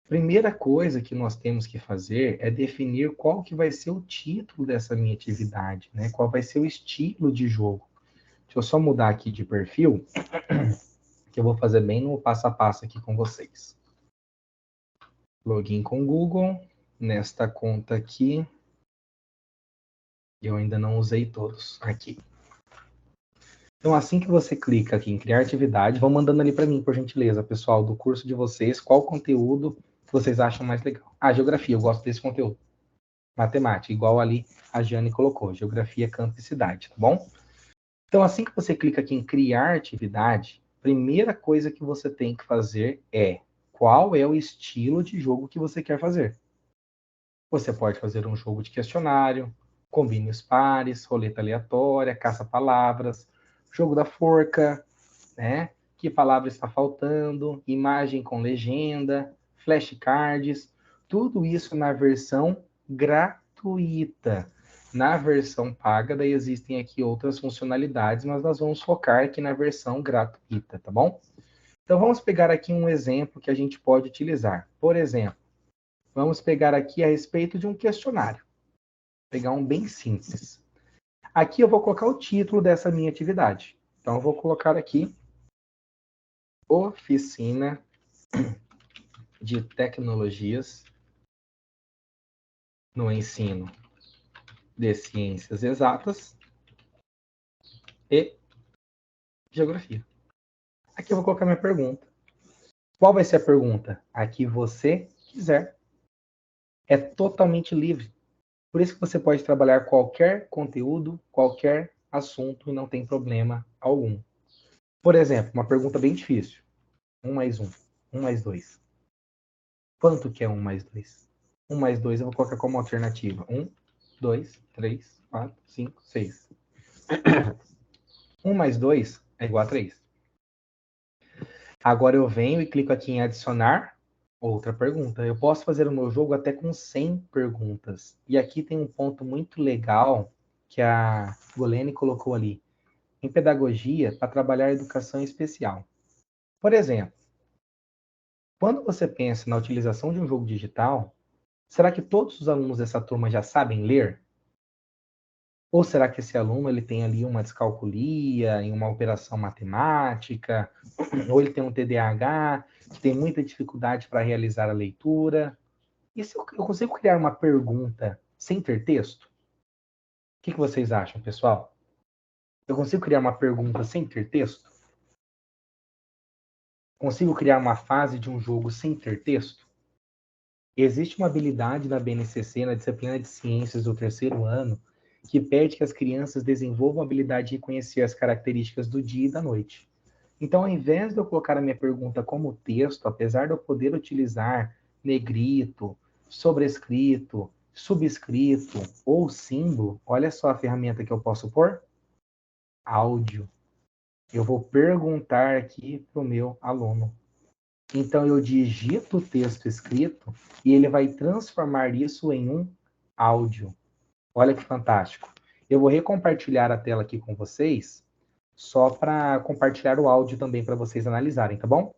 Primeira coisa que nós temos que fazer é definir qual que vai ser o título dessa minha atividade, né? Qual vai ser o estilo de jogo. Deixa eu só mudar aqui de perfil, que eu vou fazer bem no passo a passo aqui com vocês. Login com o Google, nesta conta aqui, eu ainda não usei todos aqui. Então, assim que você clica aqui em criar atividade, vão mandando ali para mim, por gentileza, pessoal, do curso de vocês, qual conteúdo que vocês acham mais legal. Ah, geografia, eu gosto desse conteúdo. Matemática, igual ali a Jane colocou, geografia, campo e cidade, tá bom? Então, assim que você clica aqui em criar atividade, primeira coisa que você tem que fazer é qual é o estilo de jogo que você quer fazer. Você pode fazer um jogo de questionário, combine os pares, roleta aleatória, caça-palavras, jogo da forca, né? Que palavra está faltando, imagem com legenda, flashcards, tudo isso na versão gratuita. Na versão paga, daí existem aqui outras funcionalidades, mas nós vamos focar aqui na versão gratuita, tá bom? Então vamos pegar aqui um exemplo que a gente pode utilizar. Por exemplo, vamos pegar aqui a respeito de um questionário. Vou pegar um bem simples. Aqui eu vou colocar o título dessa minha atividade. Então eu vou colocar aqui Oficina de Tecnologias no Ensino de Ciências Exatas e Geografia. Aqui eu vou colocar minha pergunta. Qual vai ser a pergunta? A que você quiser. É totalmente livre. Por isso que você pode trabalhar qualquer conteúdo, qualquer assunto e não tem problema algum. Por exemplo, uma pergunta bem difícil. 1 mais 1. 1 mais 2. Quanto que é 1 mais 2? 1 mais 2 eu vou colocar como alternativa. 1, 2, 3, 4, 5, 6. 1 mais 2 é igual a 3. Agora eu venho e clico aqui em adicionar outra pergunta. Eu posso fazer o meu jogo até com 100 perguntas. E aqui tem um ponto muito legal que a Golene colocou ali. Em pedagogia, para trabalhar educação especial. Por exemplo, quando você pensa na utilização de um jogo digital, será que todos os alunos dessa turma já sabem ler? Ou será que esse aluno ele tem ali uma descalculia, em uma operação matemática, ou ele tem um TDAH, que tem muita dificuldade para realizar a leitura? E se eu consigo criar uma pergunta sem ter texto? O que vocês acham, pessoal? Eu consigo criar uma pergunta sem ter texto? Consigo criar uma fase de um jogo sem ter texto? Existe uma habilidade na BNCC, na disciplina de ciências do 3º ano, que pede que as crianças desenvolvam a habilidade de reconhecer as características do dia e da noite. Então, ao invés de eu colocar a minha pergunta como texto, apesar de eu poder utilizar negrito, sobrescrito, subscrito ou símbolo, olha só a ferramenta que eu posso pôr. Áudio. Eu vou perguntar aqui para o meu aluno. Então, eu digito o texto escrito e ele vai transformar isso em um áudio. Olha que fantástico. Eu vou recompartilhar a tela aqui com vocês, só para compartilhar o áudio também para vocês analisarem, tá bom?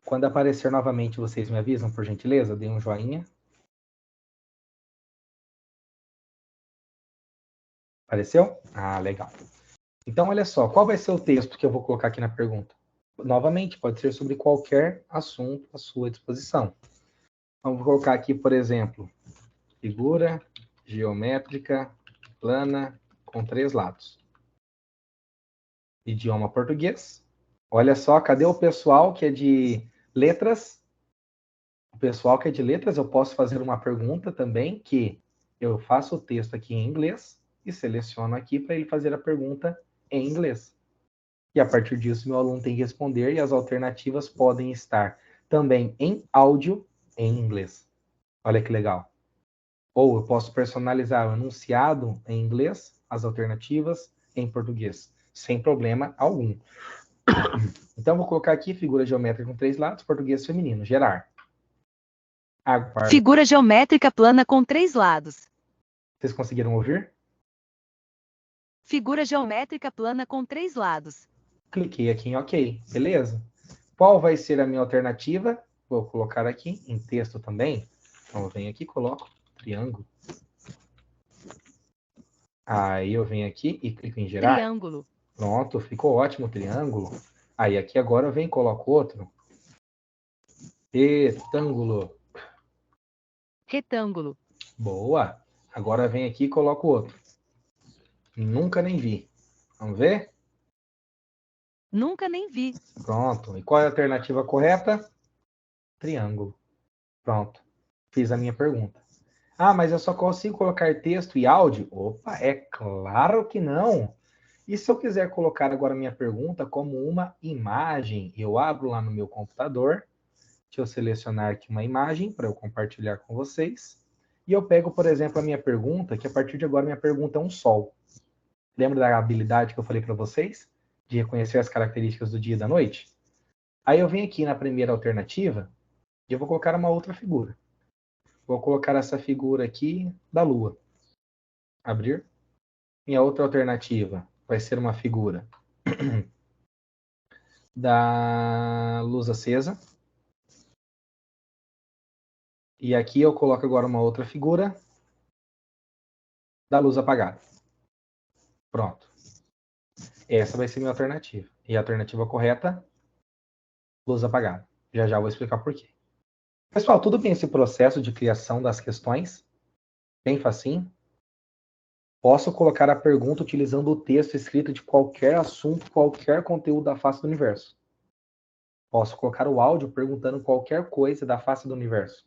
Quando aparecer novamente, vocês me avisam, por gentileza? Deem um joinha. Apareceu? Ah, legal. Então, olha só, qual vai ser o texto que eu vou colocar aqui na pergunta? Novamente, pode ser sobre qualquer assunto à sua disposição. Então, vou colocar aqui, por exemplo, figura geométrica plana com 3 lados. Idioma português. Olha só, cadê o pessoal que é de letras? O pessoal que é de letras, eu posso fazer uma pergunta também, que eu faço o texto aqui em inglês e seleciono aqui para ele fazer a pergunta em inglês. E a partir disso, meu aluno tem que responder e as alternativas podem estar também em áudio em inglês. Olha que legal. Ou eu posso personalizar o enunciado em inglês, as alternativas em português, sem problema algum. Então, vou colocar aqui figura geométrica com 3 lados, português feminino, gerar. Aguardo. Figura geométrica plana com 3 lados. Vocês conseguiram ouvir? Figura geométrica plana com 3 lados. Cliquei aqui em OK, beleza? Qual vai ser a minha alternativa? Vou colocar aqui em texto também. Então, eu venho aqui e coloco triângulo. Aí eu venho aqui e clico em gerar. Triângulo. Pronto, ficou ótimo o triângulo. Aí aqui agora eu venho e coloco outro. Retângulo. Retângulo. Boa. Agora vem aqui e coloco outro. Nunca nem vi. Vamos ver? Nunca nem vi. Pronto. E qual é a alternativa correta? Triângulo. Pronto. Fiz a minha pergunta. Ah, mas eu só consigo colocar texto e áudio? Opa, é claro que não. E se eu quiser colocar agora a minha pergunta como uma imagem? Eu abro lá no meu computador. Deixa eu selecionar aqui uma imagem para eu compartilhar com vocês. E eu pego, por exemplo, a minha pergunta, que a partir de agora minha pergunta é um sol. Lembra da habilidade que eu falei para vocês? De reconhecer as características do dia e da noite? Aí eu venho aqui na primeira alternativa e eu vou colocar uma outra figura. Vou colocar essa figura aqui da lua. Abrir. Minha outra alternativa vai ser uma figura da luz acesa. E aqui eu coloco agora uma outra figura da luz apagada. Pronto. Essa vai ser minha alternativa. E a alternativa correta, luz apagada. Já já vou explicar por quê. Pessoal, tudo bem esse processo de criação das questões? Bem facinho? Posso colocar a pergunta utilizando o texto escrito de qualquer assunto, qualquer conteúdo da face do universo. Posso colocar o áudio perguntando qualquer coisa da face do universo.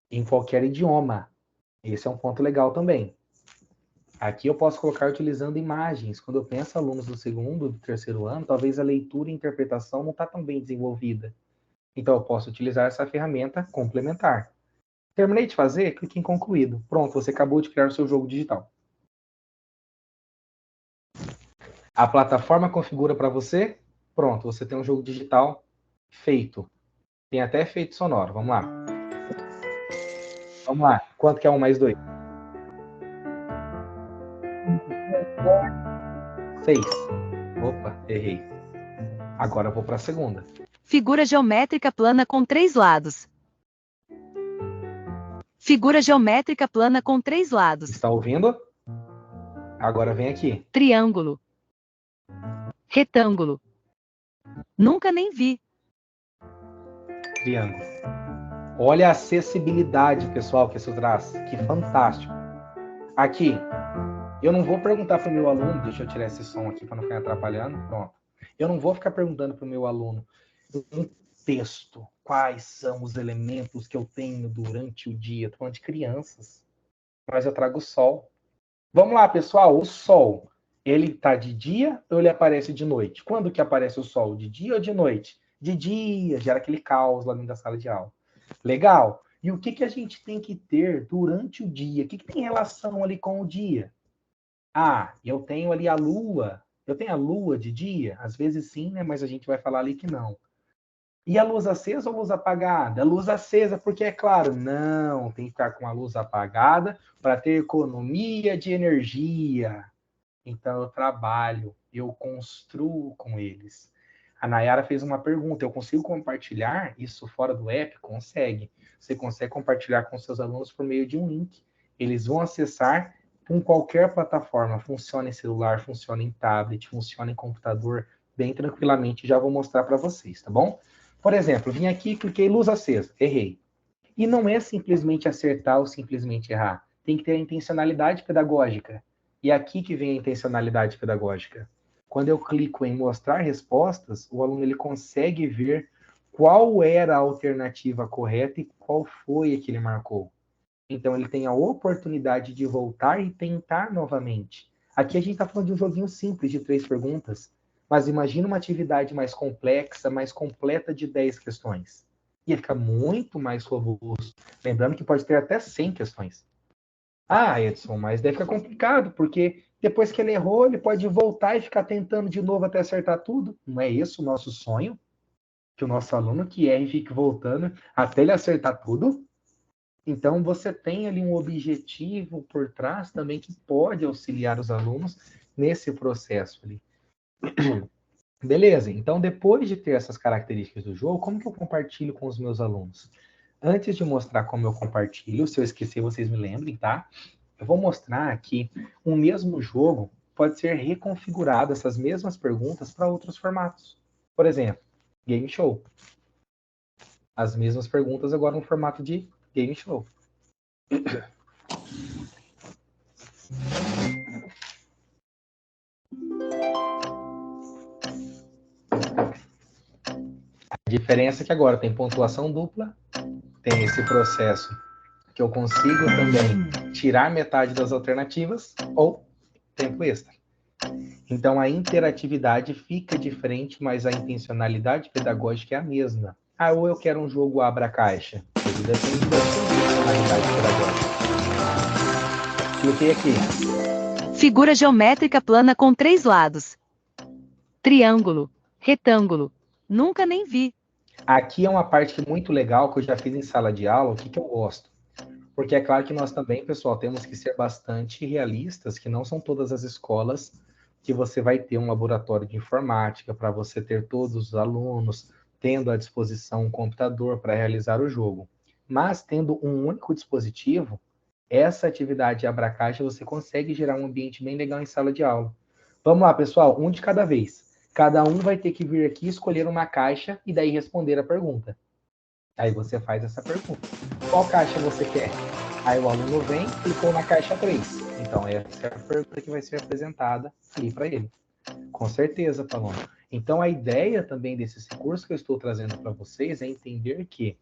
Em qualquer idioma. Esse é um ponto legal também. Aqui eu posso colocar utilizando imagens. Quando eu penso alunos do segundo, do terceiro ano, talvez a leitura e interpretação não está tão bem desenvolvida. Então eu posso utilizar essa ferramenta complementar. Terminei de fazer, clique em concluído. Pronto, você acabou de criar o seu jogo digital. A plataforma configura para você. Pronto, você tem um jogo digital feito. Tem até efeito sonoro. Vamos lá. Vamos lá. Quanto que é 1 mais 2? 6. Opa, errei. Agora eu vou para a segunda. Figura geométrica plana com 3 lados. Figura geométrica plana com 3 lados. Está ouvindo? Agora vem aqui. Triângulo. Retângulo. Nunca nem vi. Triângulo. Olha a acessibilidade, pessoal, que isso traz. Que fantástico. Aqui, eu não vou perguntar para o meu aluno, deixa eu tirar esse som aqui para não ficar atrapalhando. Pronto. Eu não vou ficar perguntando para o meu aluno um texto, quais são os elementos que eu tenho durante o dia. Estou falando de crianças, mas eu trago o sol. Vamos lá, pessoal, o sol, ele está de dia ou ele aparece de noite? Quando que aparece o sol? De dia ou de noite? De dia, gera aquele caos lá dentro da sala de aula. Legal. E o que a gente tem que ter durante o dia? O que tem relação ali com o dia? Ah, eu tenho ali a lua. Eu tenho a lua de dia? Às vezes sim, né? Mas a gente vai falar ali que não. E a luz acesa ou luz apagada? A luz acesa, porque é claro, não, tem que ficar com a luz apagada para ter economia de energia. Então eu trabalho, eu construo com eles. A Nayara fez uma pergunta, eu consigo compartilhar isso fora do app? Consegue. Você consegue compartilhar com seus alunos por meio de um link. Eles vão acessar com qualquer plataforma, funciona em celular, funciona em tablet, funciona em computador, bem tranquilamente, já vou mostrar para vocês, tá bom? Por exemplo, vim aqui, cliquei luz acesa, errei. E não é simplesmente acertar ou simplesmente errar. Tem que ter a intencionalidade pedagógica. E é aqui que vem a intencionalidade pedagógica. Quando eu clico em mostrar respostas, o aluno ele consegue ver qual era a alternativa correta e qual foi a que ele marcou. Então ele tem a oportunidade de voltar e tentar novamente. Aqui a gente está falando de um joguinho simples de 3 perguntas. Mas imagina uma atividade mais complexa, mais completa de 10 questões. Ia ficar muito mais robusto. Lembrando que pode ter até 100 questões. Ah, Edson, mas deve ficar complicado, porque Depois que ele errou, ele pode voltar e ficar tentando de novo até acertar tudo. Não é esse o nosso sonho? Que o nosso aluno que erre fique voltando até ele acertar tudo? Então, você tem ali um objetivo por trás também que pode auxiliar os alunos nesse processo ali. Beleza, então depois de ter essas características do jogo, como que eu compartilho com os meus alunos? Antes de mostrar como eu compartilho, se eu esquecer, vocês me lembrem, tá? Eu vou mostrar que um mesmo jogo pode ser reconfigurado, essas mesmas perguntas, para outros formatos. Por exemplo, game show. As mesmas perguntas agora no formato de game show. A diferença é que agora tem pontuação dupla, tem esse processo que eu consigo também tirar metade das alternativas ou tempo extra. Então, a interatividade fica diferente, mas a intencionalidade pedagógica é a mesma. Ou eu quero um jogo abra-caixa. Tudo depende da sua intencionalidade pedagógica. Cliquei aqui. Figura geométrica plana com 3 lados. Triângulo. Retângulo. Nunca nem vi. Aqui é uma parte muito legal que eu já fiz em sala de aula, o que eu gosto. Porque é claro que nós também, pessoal, temos que ser bastante realistas, que não são todas as escolas que você vai ter um laboratório de informática para você ter todos os alunos tendo à disposição um computador para realizar o jogo. Mas tendo um único dispositivo, essa atividade abra-caixa você consegue gerar um ambiente bem legal em sala de aula. Vamos lá, pessoal, um de cada vez. Cada um vai ter que vir aqui escolher uma caixa e daí responder a pergunta. Aí você faz essa pergunta. Qual caixa você quer? Aí o aluno vem, clicou na caixa 3. Então, essa é a pergunta que vai ser apresentada ali para ele. Com certeza, Paloma. Então, a ideia também desse curso que eu estou trazendo para vocês é entender que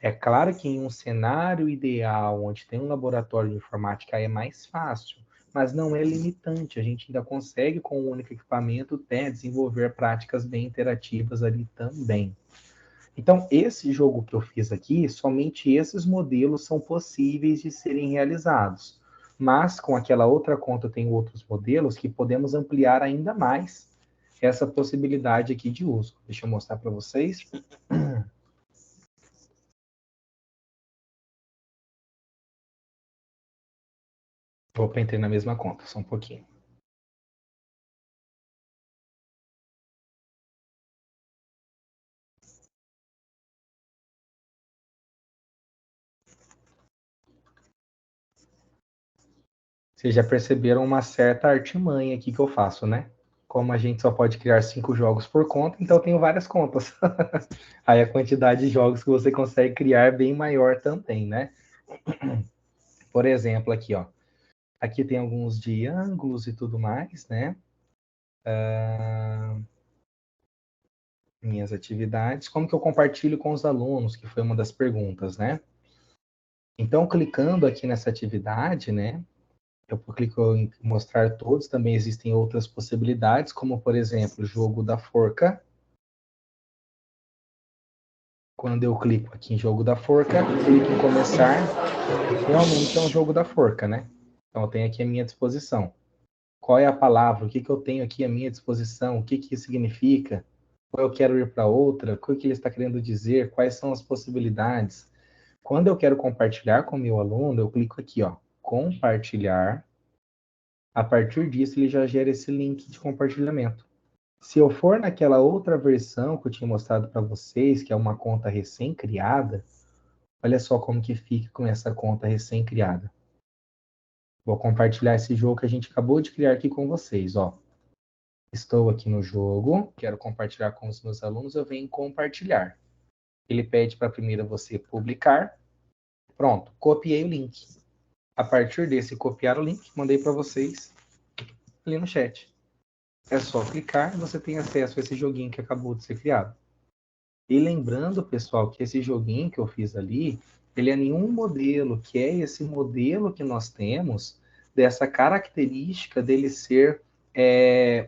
é claro que em um cenário ideal, onde tem um laboratório de informática, é mais fácil, mas não é limitante. A gente ainda consegue, com um único equipamento, desenvolver práticas bem interativas ali também. Então, esse jogo que eu fiz aqui, somente esses modelos são possíveis de serem realizados. Mas, com aquela outra conta, eu tenho outros modelos que podemos ampliar ainda mais essa possibilidade aqui de uso. Deixa eu mostrar para vocês. Opa, entrei na mesma conta, só um pouquinho. Vocês já perceberam uma certa artimanha aqui que eu faço, né? Como a gente só pode criar 5 jogos por conta, então eu tenho várias contas. Aí a quantidade de jogos que você consegue criar é bem maior também, né? Por exemplo, aqui, ó. Aqui tem alguns de ângulos e tudo mais, né? Minhas atividades. Como que eu compartilho com os alunos, que foi uma das perguntas, né? Então, clicando aqui nessa atividade, né? Eu clico em mostrar todos, também existem outras possibilidades, como, por exemplo, o jogo da forca. Quando eu clico aqui em jogo da forca, clico em começar, realmente é um jogo da forca, né? Então, eu tenho aqui à minha disposição. Qual é a palavra? O que eu tenho aqui à minha disposição? O que isso significa? Ou eu quero ir para outra? O que ele está querendo dizer? Quais são as possibilidades? Quando eu quero compartilhar com o meu aluno, eu clico aqui, ó, compartilhar. A partir disso, ele já gera esse link de compartilhamento. Se eu for naquela outra versão que eu tinha mostrado para vocês, que é uma conta recém-criada, olha só como que fica com essa conta recém-criada. Vou compartilhar esse jogo que a gente acabou de criar aqui com vocês, ó. Estou aqui no jogo, quero compartilhar com os meus alunos, eu venho em compartilhar. Ele pede para primeiro você publicar. Pronto, copiei o link. A partir desse copiar o link, mandei para vocês ali no chat. É só clicar e você tem acesso a esse joguinho que acabou de ser criado. E lembrando, pessoal, que esse joguinho que eu fiz ali, ele é nenhum modelo, que é esse modelo que nós temos, dessa característica dele ser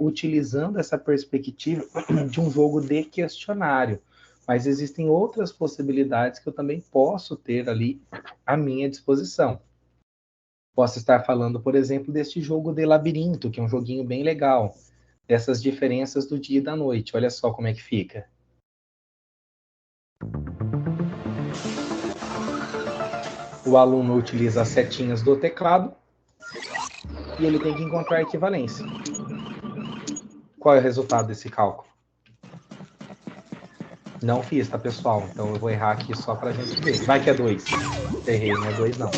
utilizando essa perspectiva de um jogo de questionário. Mas existem outras possibilidades que eu também posso ter ali à minha disposição. Posso estar falando, por exemplo, deste jogo de labirinto, que é um joguinho bem legal. Dessas diferenças do dia e da noite. Olha só como é que fica. O aluno utiliza as setinhas do teclado e ele tem que encontrar a equivalência. Qual é o resultado desse cálculo? Não fiz, tá, pessoal? Então eu vou errar aqui só para a gente ver. Vai que é 2. Errei, não é 2, não.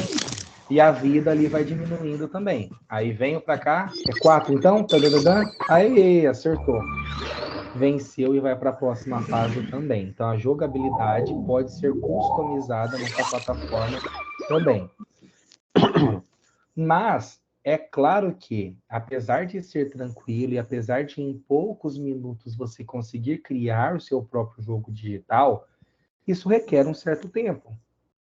E a vida ali vai diminuindo também. Aí venho para cá, é 4 então? Tadadadã. Aí, acertou. Venceu e vai para a próxima fase também. Então a jogabilidade pode ser customizada nessa plataforma também. Mas é claro que, apesar de ser tranquilo e apesar de em poucos minutos você conseguir criar o seu próprio jogo digital, isso requer um certo tempo.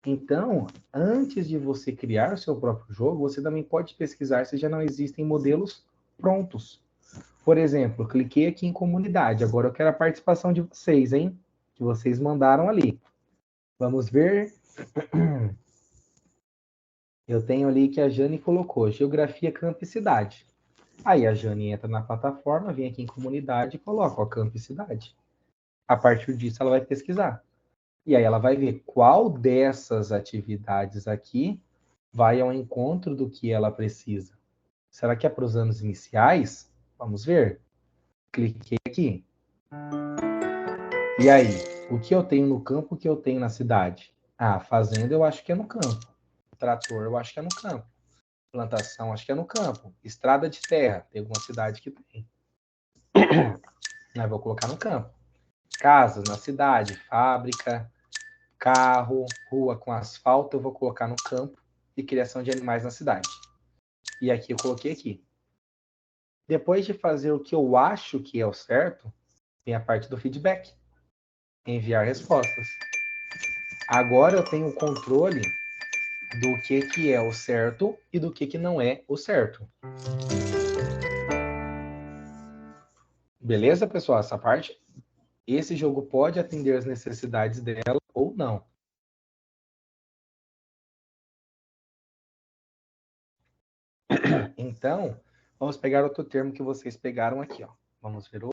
Então, antes de você criar o seu próprio jogo, você também pode pesquisar se já não existem modelos prontos. Por exemplo, cliquei aqui em comunidade. Agora eu quero a participação de vocês, hein? Que vocês mandaram ali. Vamos ver. Eu tenho ali que a Jane colocou, geografia, campo e cidade. Aí a Jane entra na plataforma, vem aqui em comunidade e coloca, ó, campo e cidade. A partir disso, ela vai pesquisar. E aí ela vai ver qual dessas atividades aqui vai ao encontro do que ela precisa. Será que é para os anos iniciais? Vamos ver. Cliquei aqui. E aí, o que eu tenho no campo, o que eu tenho na cidade? Ah, fazenda eu acho que é no campo. Trator eu acho que é no campo. Plantação acho que é no campo. Estrada de terra, tem alguma cidade que tem. Aí vou colocar no campo. Casas na cidade, fábrica, carro, rua com asfalto, eu vou colocar no campo. E criação de animais na cidade. E aqui eu coloquei aqui. Depois de fazer o que eu acho que é o certo, vem a parte do feedback. Enviar respostas. Agora eu tenho o controle do que é o certo e do que não é o certo. Beleza, pessoal? Essa parte? Esse jogo pode atender as necessidades dela ou não. Então, vamos pegar outro termo que vocês pegaram aqui, ó. Vamos ver o...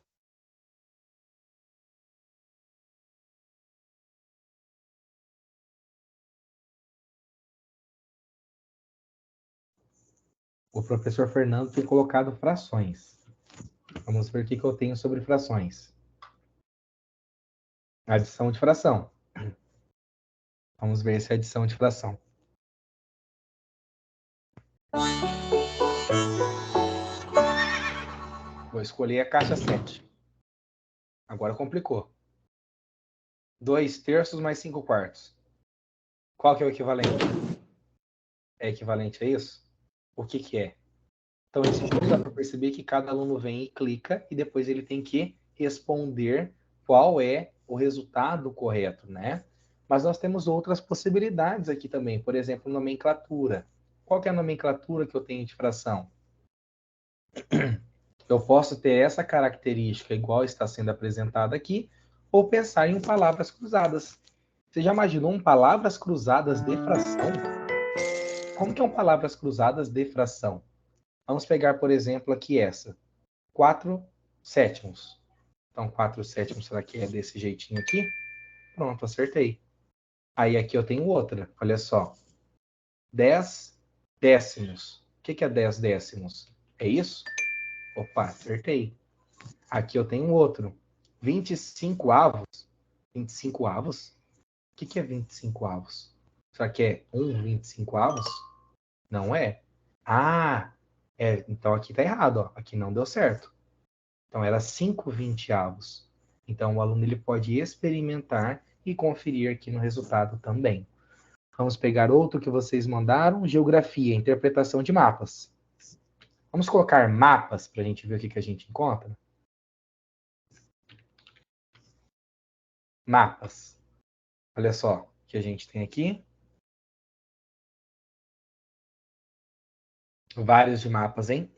O professor Fernando tem colocado frações. Vamos ver o que eu tenho sobre frações. Adição de fração. Vamos ver se é adição de fração. Vou escolher a caixa 7. Agora complicou. 2/3 mais 5/4. Qual que é o equivalente? É equivalente a isso? O que é? Então, esse jogo dá para perceber que cada aluno vem e clica e depois ele tem que responder qual é o resultado correto, né? Mas nós temos outras possibilidades aqui também. Por exemplo, nomenclatura. Qual que é a nomenclatura que eu tenho de fração? Eu posso ter essa característica igual está sendo apresentada aqui, ou pensar em palavras cruzadas. Você já imaginou palavras cruzadas de fração? Como que é palavras cruzadas de fração? Vamos pegar, por exemplo, aqui essa. 4/7. Então, 4/7, será que é desse jeitinho aqui? Pronto, acertei. Aí aqui eu tenho outra, olha só. 10/10. O que é 10/10? É isso? Opa, acertei. Aqui eu tenho outro. 25/avos. 25/avos? O que é 25/avos? Será que é 1/25? Não é? Ah, então aqui tá errado, ó. Aqui não deu certo. Então era 5/20. Então o aluno ele pode experimentar e conferir aqui no resultado também. Vamos pegar outro que vocês mandaram, geografia, interpretação de mapas. Vamos colocar mapas para a gente ver o que a gente encontra? Mapas. Olha só o que a gente tem aqui. Vários de mapas, hein?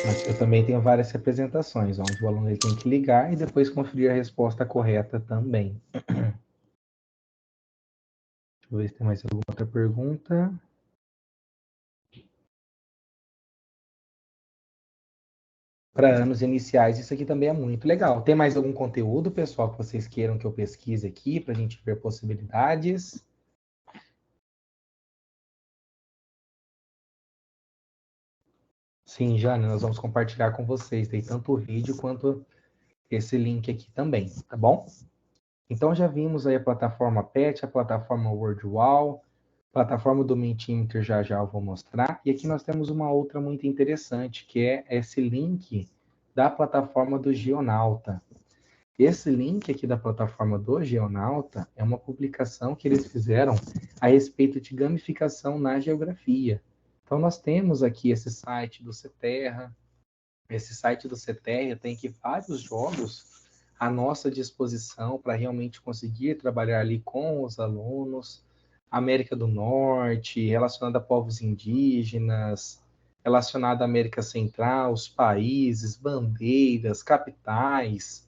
Mas eu também tenho várias representações, onde o aluno ele tem que ligar e depois conferir a resposta correta também. Deixa eu ver se tem mais alguma outra pergunta. Para anos iniciais, isso aqui também é muito legal. Tem mais algum conteúdo, pessoal, que vocês queiram que eu pesquise aqui, para a gente ver possibilidades? Sim, Jane, nós vamos compartilhar com vocês. Tem tanto o vídeo quanto esse link aqui também, tá bom? Então, já vimos aí a plataforma PET, a plataforma WordWall, a plataforma do Mentimeter já eu vou mostrar. E aqui nós temos uma outra muito interessante, que é esse link da plataforma do Geonauta. Esse link aqui da plataforma do Geonauta é uma publicação que eles fizeram a respeito de gamificação na geografia. Então, nós temos aqui esse site do CTerra. Esse site do CTerra tem aqui vários jogos à nossa disposição para realmente conseguir trabalhar ali com os alunos. América do Norte, relacionada a povos indígenas, relacionada à América Central, os países, bandeiras, capitais,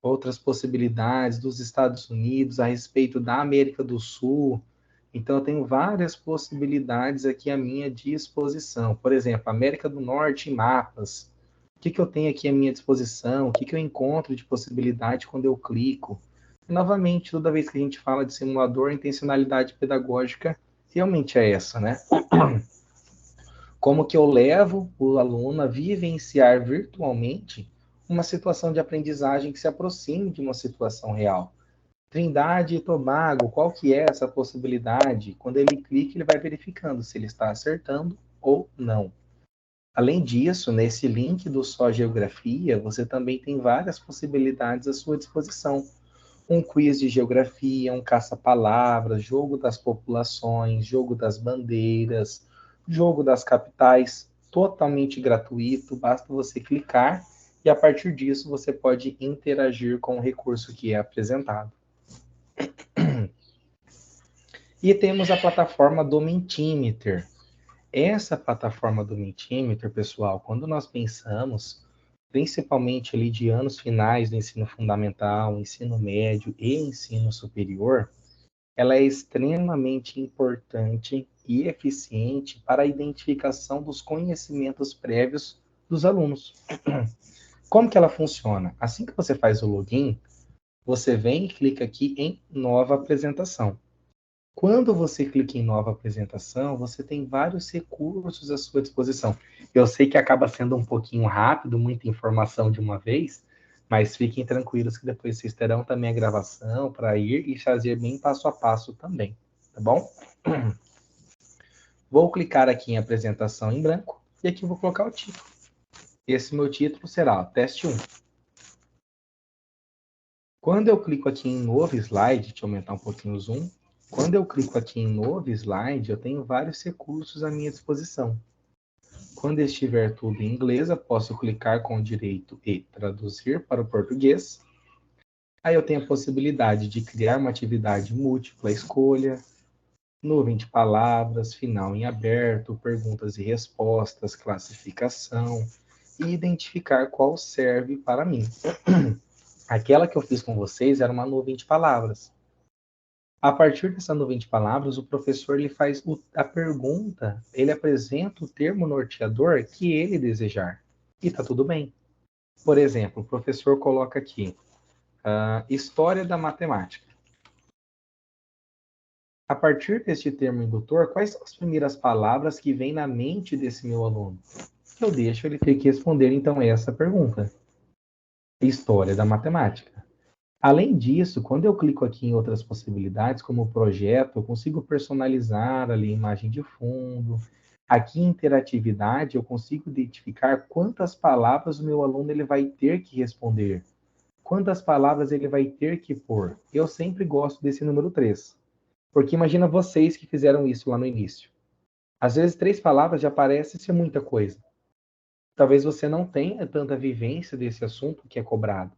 outras possibilidades dos Estados Unidos a respeito da América do Sul. Então, eu tenho várias possibilidades aqui à minha disposição. Por exemplo, América do Norte em mapas. O que eu tenho aqui à minha disposição? O que eu encontro de possibilidade quando eu clico? E, novamente, toda vez que a gente fala de simulador, a intencionalidade pedagógica realmente é essa, né? Como que eu levo o aluno a vivenciar virtualmente uma situação de aprendizagem que se aproxime de uma situação real. Trindade e Tobago, qual que é essa possibilidade? Quando ele clica, ele vai verificando se ele está acertando ou não. Além disso, nesse link do Só Geografia, você também tem várias possibilidades à sua disposição. Um quiz de geografia, um caça-palavras, jogo das populações, jogo das bandeiras, jogo das capitais, totalmente gratuito, basta você clicar e a partir disso você pode interagir com o recurso que é apresentado. E temos a plataforma do Mentimeter. Essa plataforma do Mentimeter, pessoal, quando nós pensamos, principalmente ali de anos finais do ensino fundamental, ensino médio e ensino superior, ela é extremamente importante e eficiente para a identificação dos conhecimentos prévios dos alunos. Como que ela funciona? Assim que você faz o login, você vem e clica aqui em nova apresentação. Quando você clica em nova apresentação, você tem vários recursos à sua disposição. Eu sei que acaba sendo um pouquinho rápido, muita informação de uma vez, mas fiquem tranquilos que depois vocês terão também a gravação para ir e fazer bem passo a passo também, tá bom? Vou clicar aqui em apresentação em branco e aqui vou colocar o título. Esse meu título será ó, teste 1. Quando eu clico aqui em novo slide, deixa eu aumentar um pouquinho o zoom. Quando eu clico aqui em novo slide, eu tenho vários recursos à minha disposição. Quando estiver tudo em inglês, eu posso clicar com o direito e traduzir para o português. Aí eu tenho a possibilidade de criar uma atividade múltipla escolha, nuvem de palavras, final em aberto, perguntas e respostas, classificação e identificar qual serve para mim. Aquela que eu fiz com vocês era uma nuvem de palavras. A partir dessa nuvem de palavras, o professor ele faz a pergunta, ele apresenta o termo norteador que ele desejar. E está tudo bem. Por exemplo, o professor coloca aqui, história da matemática. A partir deste termo indutor, quais são as primeiras palavras que vêm na mente desse meu aluno? Eu deixo ele ter que responder, então, essa pergunta. História da matemática. Além disso, quando eu clico aqui em outras possibilidades, como o projeto, eu consigo personalizar ali a imagem de fundo. Aqui em interatividade, eu consigo identificar quantas palavras o meu aluno ele vai ter que responder. Quantas palavras ele vai ter que pôr. Eu sempre gosto desse número 3. Porque imagina vocês que fizeram isso lá no início. Às vezes 3 palavras já parece ser muita coisa. Talvez você não tenha tanta vivência desse assunto que é cobrado.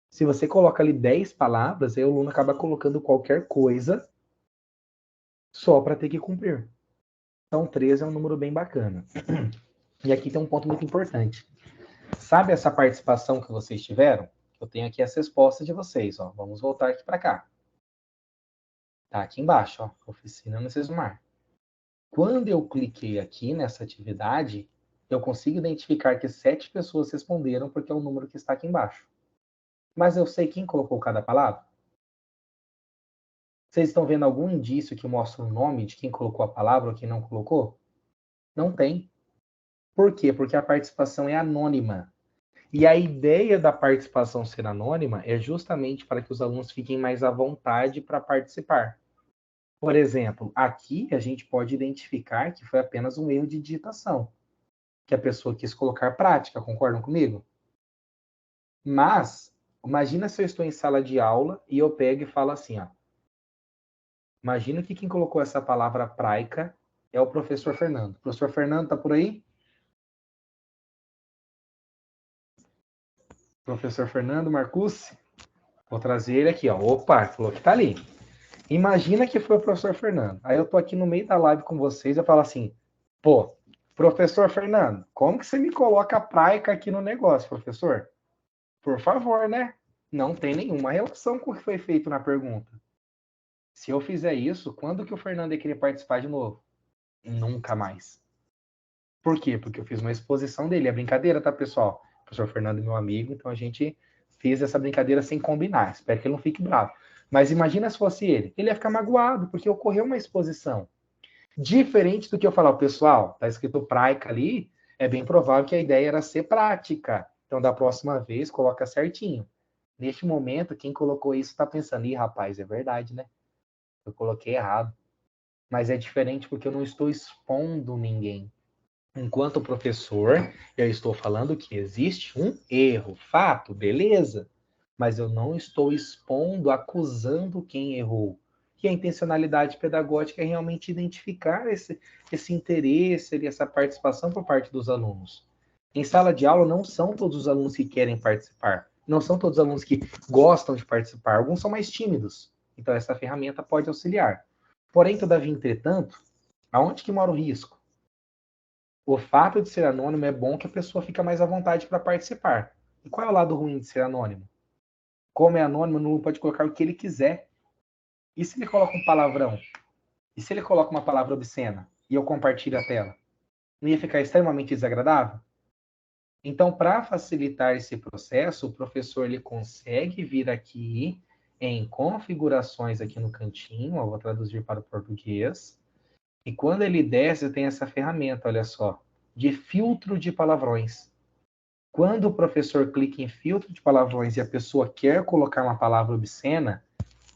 Se você coloca ali 10 palavras, aí o aluno acaba colocando qualquer coisa só para ter que cumprir. Então, 13 é um número bem bacana. E aqui tem um ponto muito importante. Sabe essa participação que vocês tiveram? Eu tenho aqui as respostas de vocês, ó. Vamos voltar aqui para cá. Tá aqui embaixo, ó. Oficina no Sesumar. Quando eu cliquei aqui nessa atividade, eu consigo identificar que 7 pessoas responderam, porque é o número que está aqui embaixo. Mas eu sei quem colocou cada palavra? Vocês estão vendo algum indício que mostra o nome de quem colocou a palavra ou quem não colocou? Não tem. Por quê? Porque a participação é anônima. E a ideia da participação ser anônima é justamente para que os alunos fiquem mais à vontade para participar. Por exemplo, aqui a gente pode identificar que foi apenas um erro de digitação, que a pessoa quis colocar prática, concordam comigo? Mas, imagina se eu estou em sala de aula e eu pego e falo assim, ó. Imagina que quem colocou essa palavra praica é o professor Fernando. O professor Fernando tá por aí? Professor Fernando Marcucci? Vou trazer ele aqui, ó. Opa, falou que tá ali. Imagina que foi o professor Fernando. Aí eu tô aqui no meio da live com vocês e eu falo assim, pô, professor Fernando, como que você me coloca a praica aqui no negócio, professor? Por favor, né? Não tem nenhuma relação com o que foi feito na pergunta. Se eu fizer isso, quando que o Fernando ia querer participar de novo? Nunca mais. Por quê? Porque eu fiz uma exposição dele. É brincadeira, tá, pessoal? O professor Fernando é meu amigo, então a gente fez essa brincadeira sem combinar. Espero que ele não fique bravo. Mas imagina se fosse ele. Ele ia ficar magoado, porque ocorreu uma exposição. Diferente do que eu falar, pessoal, tá escrito praica ali, é bem provável que a ideia era ser prática. Então, da próxima vez, coloca certinho. Neste momento, quem colocou isso está pensando, ih, rapaz, é verdade, né? Eu coloquei errado. Mas é diferente porque eu não estou expondo ninguém. Enquanto professor, eu estou falando que existe um erro, fato, beleza, mas eu não estou expondo, acusando quem errou. E a intencionalidade pedagógica é realmente identificar esse interesse, essa participação por parte dos alunos. Em sala de aula, não são todos os alunos que querem participar, não são todos os alunos que gostam de participar, alguns são mais tímidos. Então, essa ferramenta pode auxiliar. Porém, todavia, entretanto, aonde que mora o risco? O fato de ser anônimo é bom que a pessoa fica mais à vontade para participar. E qual é o lado ruim de ser anônimo? Como é anônimo, não pode colocar o que ele quiser. E se ele coloca um palavrão? E se ele coloca uma palavra obscena? E eu compartilho a tela? Não ia ficar extremamente desagradável? Então, para facilitar esse processo, o professor ele consegue vir aqui em configurações aqui no cantinho, eu vou traduzir para o português, e quando ele desce, tem essa ferramenta, olha só, de filtro de palavrões. Quando o professor clica em filtro de palavrões e a pessoa quer colocar uma palavra obscena,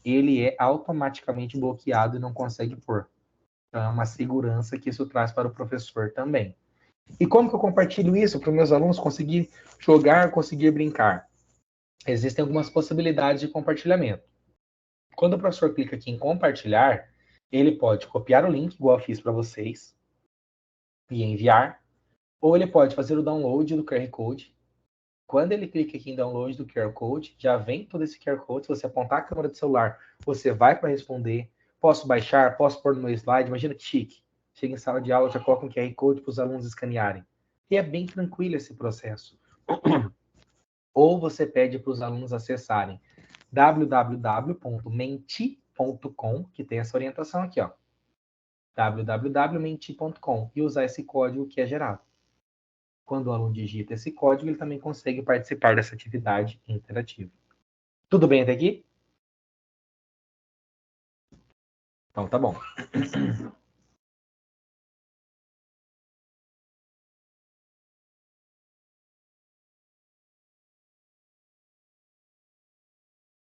ele é automaticamente bloqueado e não consegue pôr. Então, é uma segurança que isso traz para o professor também. E como que eu compartilho isso para os meus alunos conseguir jogar, conseguir brincar? Existem algumas possibilidades de compartilhamento. Quando o professor clica aqui em compartilhar, ele pode copiar o link, igual eu fiz para vocês, e enviar, ou ele pode fazer o download do QR Code. Quando ele clica aqui em download do QR Code, já vem todo esse QR Code. Se você apontar a câmera do celular, você vai para responder. Posso baixar, posso pôr no meu slide. Imagina que chique. Chega em sala de aula, já coloca um QR Code para os alunos escanearem. E é bem tranquilo esse processo. Ou você pede para os alunos acessarem www.menti.com, que tem essa orientação aqui, ó. www.menti.com, e usar esse código que é gerado. Quando o aluno digita esse código, ele também consegue participar dessa atividade interativa. Tudo bem até aqui? Então, tá bom.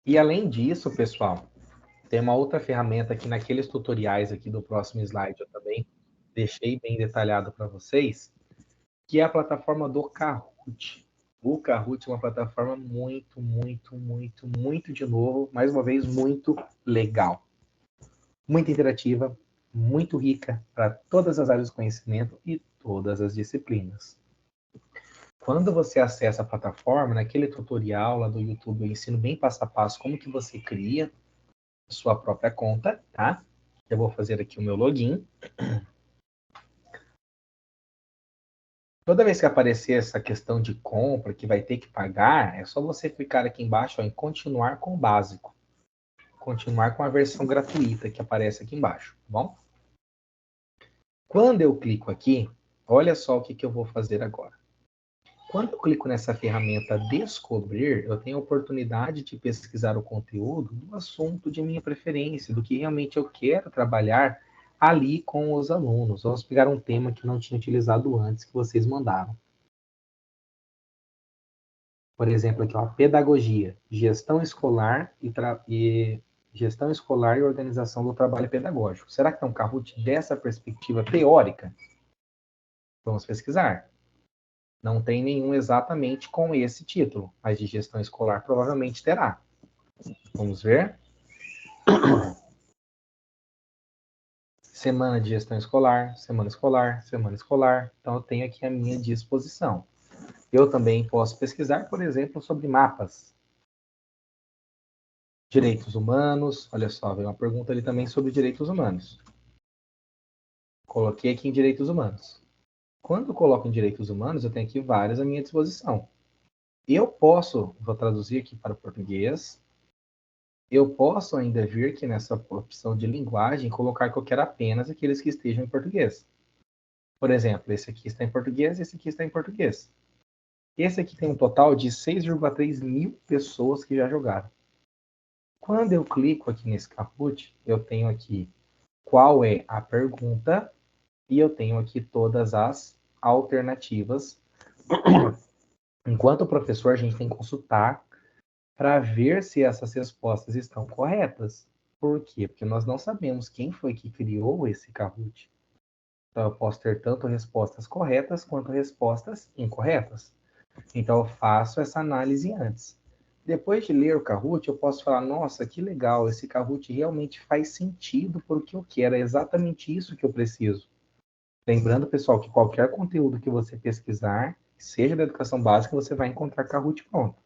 E além disso, pessoal, tem uma outra ferramenta aqui naqueles tutoriais aqui do próximo slide, eu também deixei bem detalhado para vocês, que é a plataforma do Kahoot. O Kahoot é uma plataforma muito, muito, muito, muito, de novo, mais uma vez, muito legal. Muito interativa, muito rica para todas as áreas do conhecimento e todas as disciplinas. Quando você acessa a plataforma, naquele tutorial lá do YouTube, eu ensino bem passo a passo como que você cria a sua própria conta, tá? Eu vou fazer aqui o meu login. Toda vez que aparecer essa questão de compra, que vai ter que pagar, é só você clicar aqui embaixo ó, em continuar com o básico. Continuar com a versão gratuita que aparece aqui embaixo, tá bom? Quando eu clico aqui, olha só o que eu vou fazer agora. Quando eu clico nessa ferramenta Descobrir, eu tenho a oportunidade de pesquisar o conteúdo do assunto de minha preferência, do que realmente eu quero trabalhar ali com os alunos. Vamos pegar um tema que não tinha utilizado antes, que vocês mandaram. Por exemplo, aqui, ó, pedagogia, gestão escolar e organização do trabalho pedagógico. Será que é um Kahoot dessa perspectiva teórica? Vamos pesquisar. Não tem nenhum exatamente com esse título, mas de gestão escolar provavelmente terá. Vamos ver. Semana de gestão escolar, semana escolar, semana escolar. Então, eu tenho aqui à minha disposição. Eu também posso pesquisar, por exemplo, sobre mapas. Direitos humanos. Olha só, veio uma pergunta ali também sobre direitos humanos. Coloquei aqui em direitos humanos. Quando eu coloco em direitos humanos, eu tenho aqui vários à minha disposição. Eu posso, vou traduzir aqui para o português, eu posso ainda vir aqui nessa opção de linguagem colocar que eu quero apenas aqueles que estejam em português. Por exemplo, esse aqui está em português, esse aqui está em português. Esse aqui tem um total de 6,3 mil pessoas que já jogaram. Quando eu clico aqui nesse Kahoot, eu tenho aqui qual é a pergunta e eu tenho aqui todas as alternativas. Enquanto professor, a gente tem que consultar para ver se essas respostas estão corretas. Por quê? Porque nós não sabemos quem foi que criou esse Kahoot. Então, eu posso ter tanto respostas corretas quanto respostas incorretas. Então, eu faço essa análise antes. Depois de ler o Kahoot, eu posso falar, nossa, que legal, esse Kahoot realmente faz sentido para o que eu quero, é exatamente isso que eu preciso. Lembrando, pessoal, que qualquer conteúdo que você pesquisar, seja da educação básica, você vai encontrar Kahoot pronto.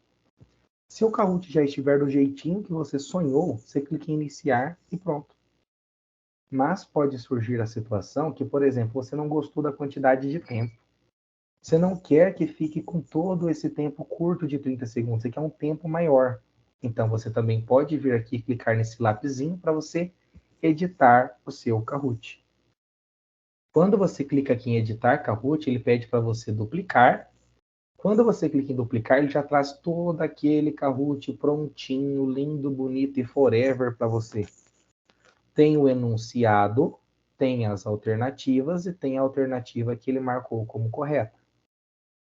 Se o Kahoot já estiver do jeitinho que você sonhou, você clica em iniciar e pronto. Mas pode surgir a situação que, por exemplo, você não gostou da quantidade de tempo. Você não quer que fique com todo esse tempo curto de 30 segundos, você quer um tempo maior. Então, você também pode vir aqui e clicar nesse lapisinho para você editar o seu Kahoot. Quando você clica aqui em editar Kahoot, ele pede para você duplicar. Quando você clica em duplicar, ele já traz todo aquele Kahoot prontinho, lindo, bonito e forever para você. Tem o enunciado, tem as alternativas e tem a alternativa que ele marcou como correta.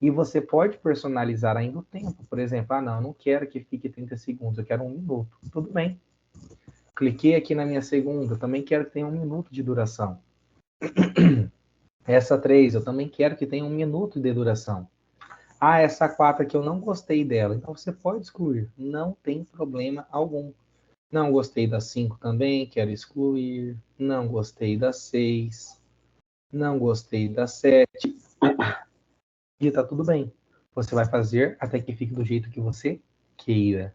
E você pode personalizar ainda o tempo. Por exemplo, não, eu não quero que fique 30 segundos, eu quero 1 minuto. Tudo bem. Cliquei aqui na minha segunda, também quero que tenha 1 minuto de duração. Essa 3, eu também quero que tenha 1 minuto de duração. Essa 4 aqui eu não gostei dela. Então você pode excluir. Não tem problema algum. Não gostei da 5 também, quero excluir. Não gostei da 6. Não gostei da 7. E tá tudo bem. Você vai fazer até que fique do jeito que você queira.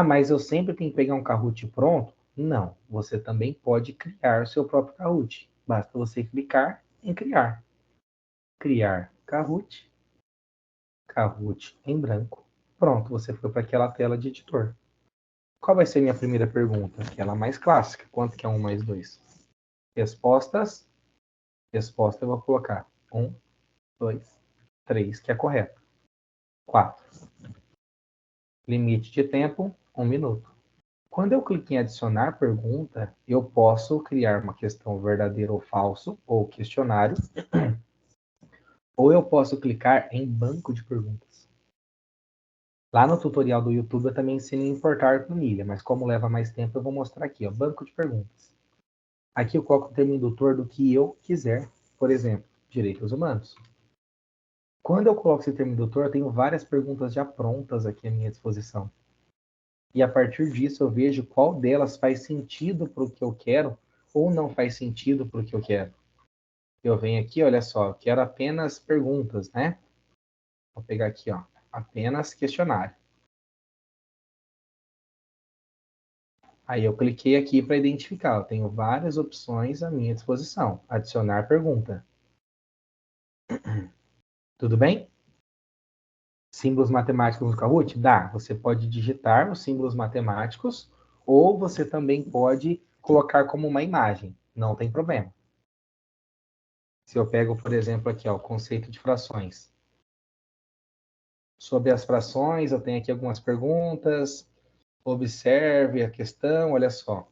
Mas eu sempre tenho que pegar um Kahoot pronto? Não. Você também pode criar seu próprio Kahoot. Basta você clicar em criar. Criar Kahoot. Kahoot em branco. Pronto, você foi para aquela tela de editor. Qual vai ser a minha primeira pergunta? Aquela mais clássica. Quanto que é 1 mais 2? Respostas. Resposta eu vou colocar 1, 2, 3, que é correto. 4. Limite de tempo, 1 minuto. Quando eu clico em adicionar pergunta, eu posso criar uma questão verdadeiro ou falso, ou questionário, ou eu posso clicar em banco de perguntas. Lá no tutorial do YouTube eu também ensino a importar planilha, mas como leva mais tempo, eu vou mostrar aqui, ó, banco de perguntas. Aqui eu coloco o termo indutor do que eu quiser, por exemplo, direitos humanos. Quando eu coloco esse termo indutor, eu tenho várias perguntas já prontas aqui à minha disposição. E a partir disso eu vejo qual delas faz sentido para o que eu quero ou não faz sentido para o que eu quero. Eu venho aqui, olha só, eu quero apenas perguntas, né? Vou pegar aqui, ó, apenas questionário. Aí eu cliquei aqui para identificar. Eu tenho várias opções à minha disposição. Adicionar pergunta. Tudo bem? Símbolos matemáticos no Kahoot? Dá. Você pode digitar os símbolos matemáticos ou você também pode colocar como uma imagem. Não tem problema. Se eu pego, por exemplo, aqui, ó, o conceito de frações. Sobre as frações, eu tenho aqui algumas perguntas. Observe a questão, olha só.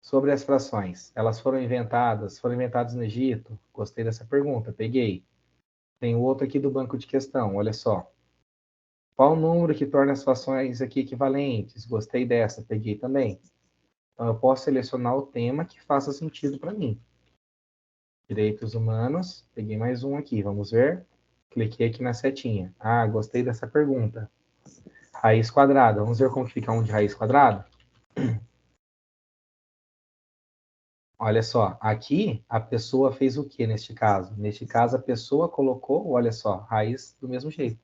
Sobre as frações, elas foram inventadas no Egito? Gostei dessa pergunta, peguei. Tem outro aqui do banco de questão, olha só. Qual o número que torna as frações aqui equivalentes? Gostei dessa, peguei também. Então, eu posso selecionar o tema que faça sentido para mim. Direitos humanos, peguei mais um aqui, vamos ver. Cliquei aqui na setinha. Ah, gostei dessa pergunta. Raiz quadrada, vamos ver como fica um de raiz quadrada? Olha só, aqui a pessoa fez o que neste caso? Neste caso, a pessoa colocou, olha só, raiz do mesmo jeito.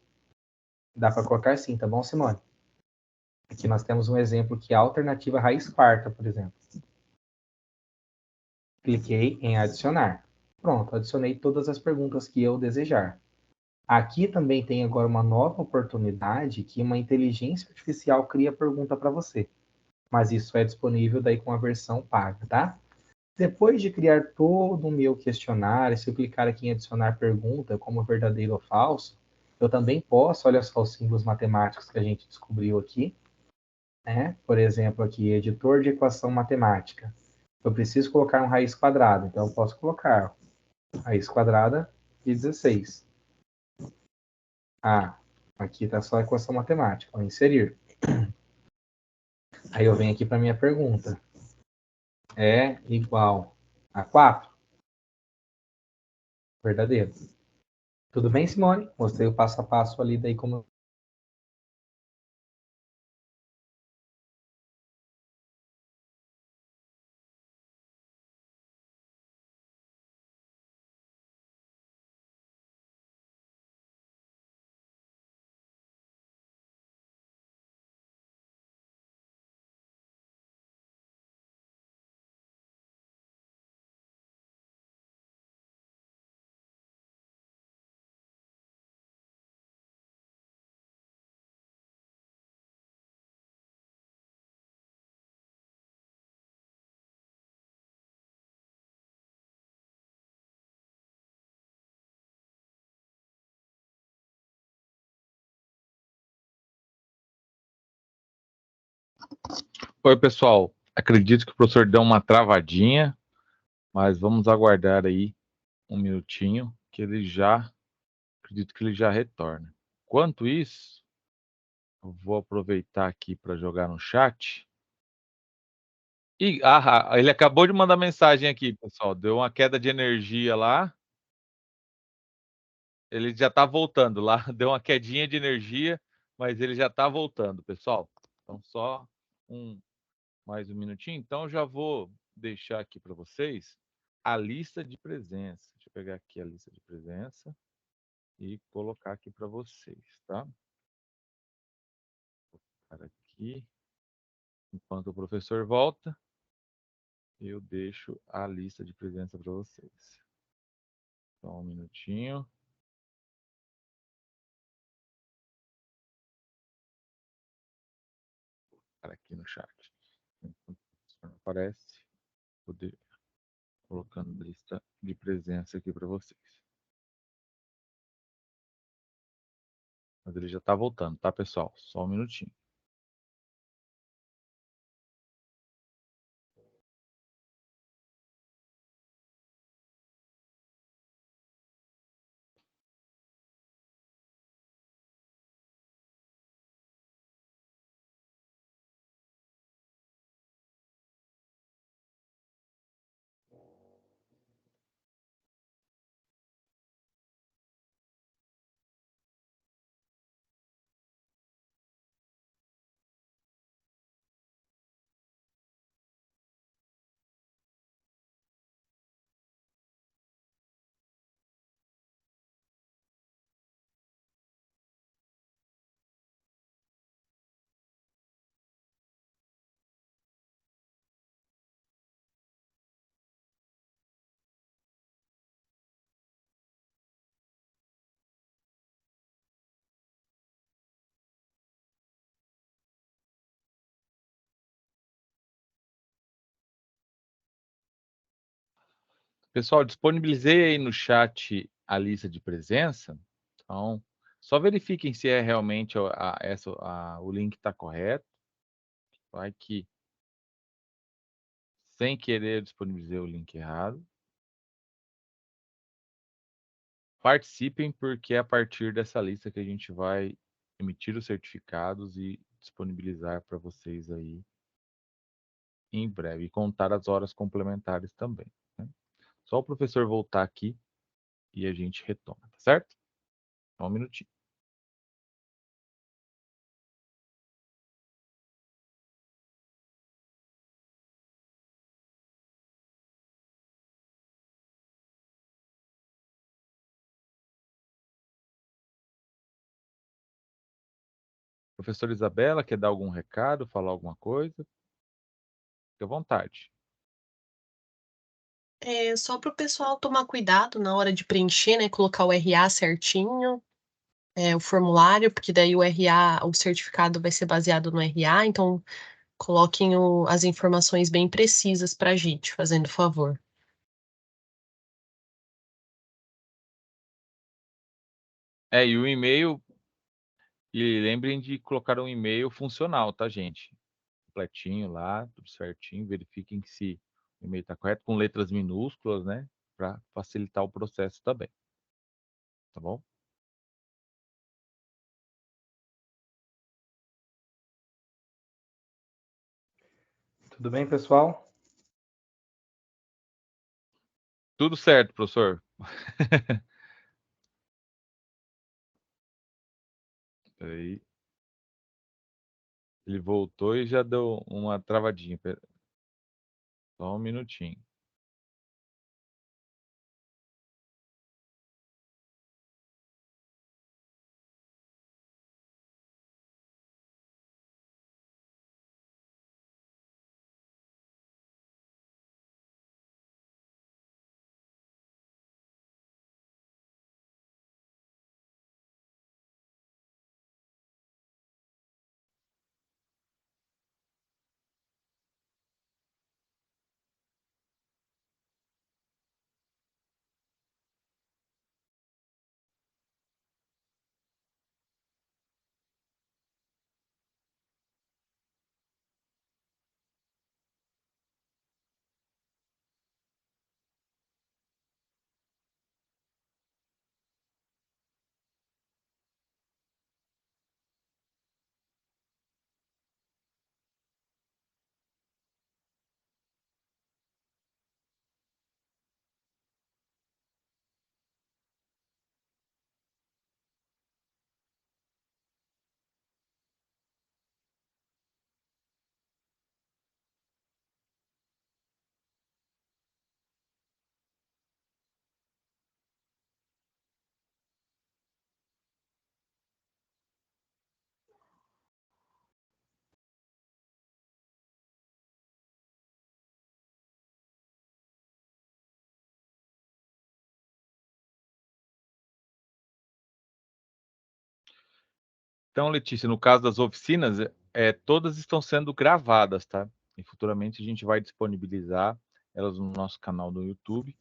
Dá para colocar sim, tá bom, Simone? Aqui nós temos um exemplo que é a alternativa raiz quarta, por exemplo. Cliquei em adicionar. Pronto, adicionei todas as perguntas que eu desejar. Aqui também tem agora uma nova oportunidade que uma inteligência artificial cria pergunta para você. Mas isso é disponível daí com a versão paga, tá? Depois de criar todo o meu questionário, se eu clicar aqui em adicionar pergunta, como verdadeiro ou falso, eu também posso, olha só os símbolos matemáticos que a gente descobriu aqui, né? Por exemplo, aqui, editor de equação matemática. Eu preciso colocar um raiz quadrada, então eu posso colocar raiz quadrada de 16. Ah, aqui está só a equação matemática, vou inserir. Aí eu venho aqui para minha pergunta. É igual a 4? Verdadeiro. Tudo bem, Simone? Mostrei o passo a passo ali, daí como. Oi, pessoal. Acredito que o professor deu uma travadinha, mas vamos aguardar aí um minutinho, que ele já, acredito que ele já retorna. Enquanto isso, eu vou aproveitar aqui para jogar no chat. E ele acabou de mandar mensagem aqui, pessoal. Deu uma queda de energia lá. Ele já está voltando lá. Deu uma quedinha de energia, mas ele já está voltando, pessoal. Então, só mais um minutinho. Então, eu já vou deixar aqui para vocês a lista de presença. Deixa eu pegar aqui a lista de presença e colocar aqui para vocês, tá? Vou colocar aqui. Enquanto o professor volta, eu deixo a lista de presença para vocês. Só um minutinho. Vou colocar aqui no chat. Enquanto o professor não aparece, vou colocando a lista de presença aqui para vocês. Mas ele já está voltando, tá, pessoal? Só um minutinho. Pessoal, disponibilizei aí no chat a lista de presença. Então, só verifiquem se é realmente o link está correto. Vai que, sem querer, eu disponibilizei o link errado. Participem, porque é a partir dessa lista que a gente vai emitir os certificados e disponibilizar para vocês aí em breve. E contar as horas complementares também, né? Só o professor voltar aqui e a gente retoma, tá certo? Só um minutinho. Professora Isabela, quer dar algum recado, falar alguma coisa? Fique à vontade. É só para o pessoal tomar cuidado na hora de preencher, né? Colocar o RA certinho, o formulário, porque daí o RA, o certificado vai ser baseado no RA, então coloquem as informações bem precisas para a gente, fazendo favor. E o e-mail, e lembrem de colocar um e-mail funcional, tá, gente? Completinho lá, tudo certinho. Verifiquem se o e-mail está correto, com letras minúsculas, né? Para facilitar o processo também. Tá bom? Tudo bem, pessoal? Tudo certo, professor. Peraí. Ele voltou e já deu uma travadinha. Só um minutinho. Então, Letícia, no caso das oficinas, todas estão sendo gravadas, tá? E futuramente a gente vai disponibilizar elas no nosso canal do YouTube.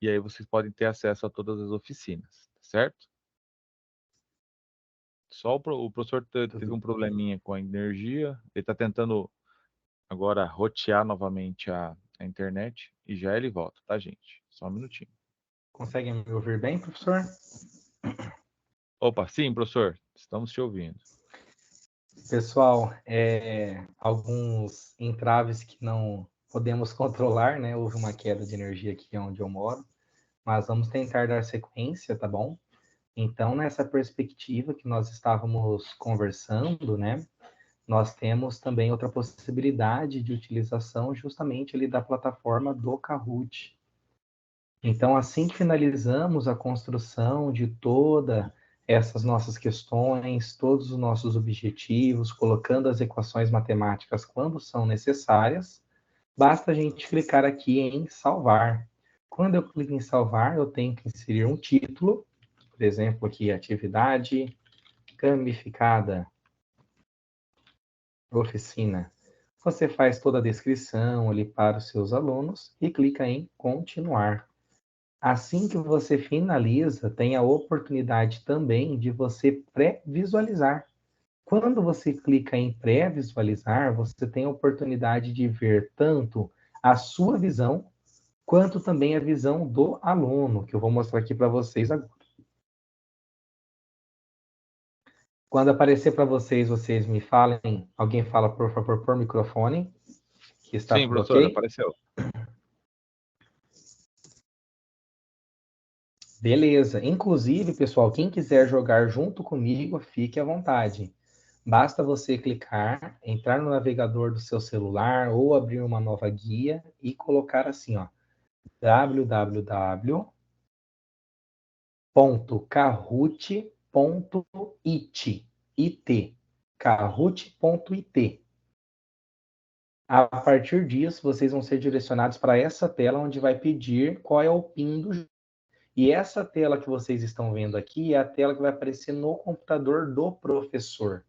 E aí vocês podem ter acesso a todas as oficinas, certo? Só o professor teve um probleminha com a energia. Ele está tentando agora rotear novamente a internet e já ele volta, tá, gente? Só um minutinho. Conseguem me ouvir bem, professor? Opa, sim, professor, estamos te ouvindo. Pessoal, alguns entraves que não podemos controlar, né? Houve uma queda de energia aqui onde eu moro, mas vamos tentar dar sequência, tá bom? Então, nessa perspectiva que nós estávamos conversando, né? Nós temos também outra possibilidade de utilização justamente ali da plataforma do Kahoot. Então, assim que finalizamos a construção de toda essas nossas questões, todos os nossos objetivos, colocando as equações matemáticas quando são necessárias, basta a gente clicar aqui em salvar. Quando eu clico em salvar, eu tenho que inserir um título, por exemplo, aqui, atividade gamificada, oficina. Você faz toda a descrição ali para os seus alunos e clica em continuar. Assim que você finaliza, tem a oportunidade também de você pré-visualizar. Quando você clica em pré-visualizar, você tem a oportunidade de ver tanto a sua visão, quanto também a visão do aluno, que eu vou mostrar aqui para vocês agora. Quando aparecer para vocês, vocês me falem, alguém fala, por favor, por microfone, que está Sim, tudo professor, ok? apareceu. Beleza. Inclusive, pessoal, quem quiser jogar junto comigo, fique à vontade. Basta você clicar, entrar no navegador do seu celular ou abrir uma nova guia e colocar assim, ó, www.kahoot.it, kahoot.it. A partir disso, vocês vão ser direcionados para essa tela onde vai pedir qual é o PIN do jogo. E essa tela que vocês estão vendo aqui é a tela que vai aparecer no computador do professor.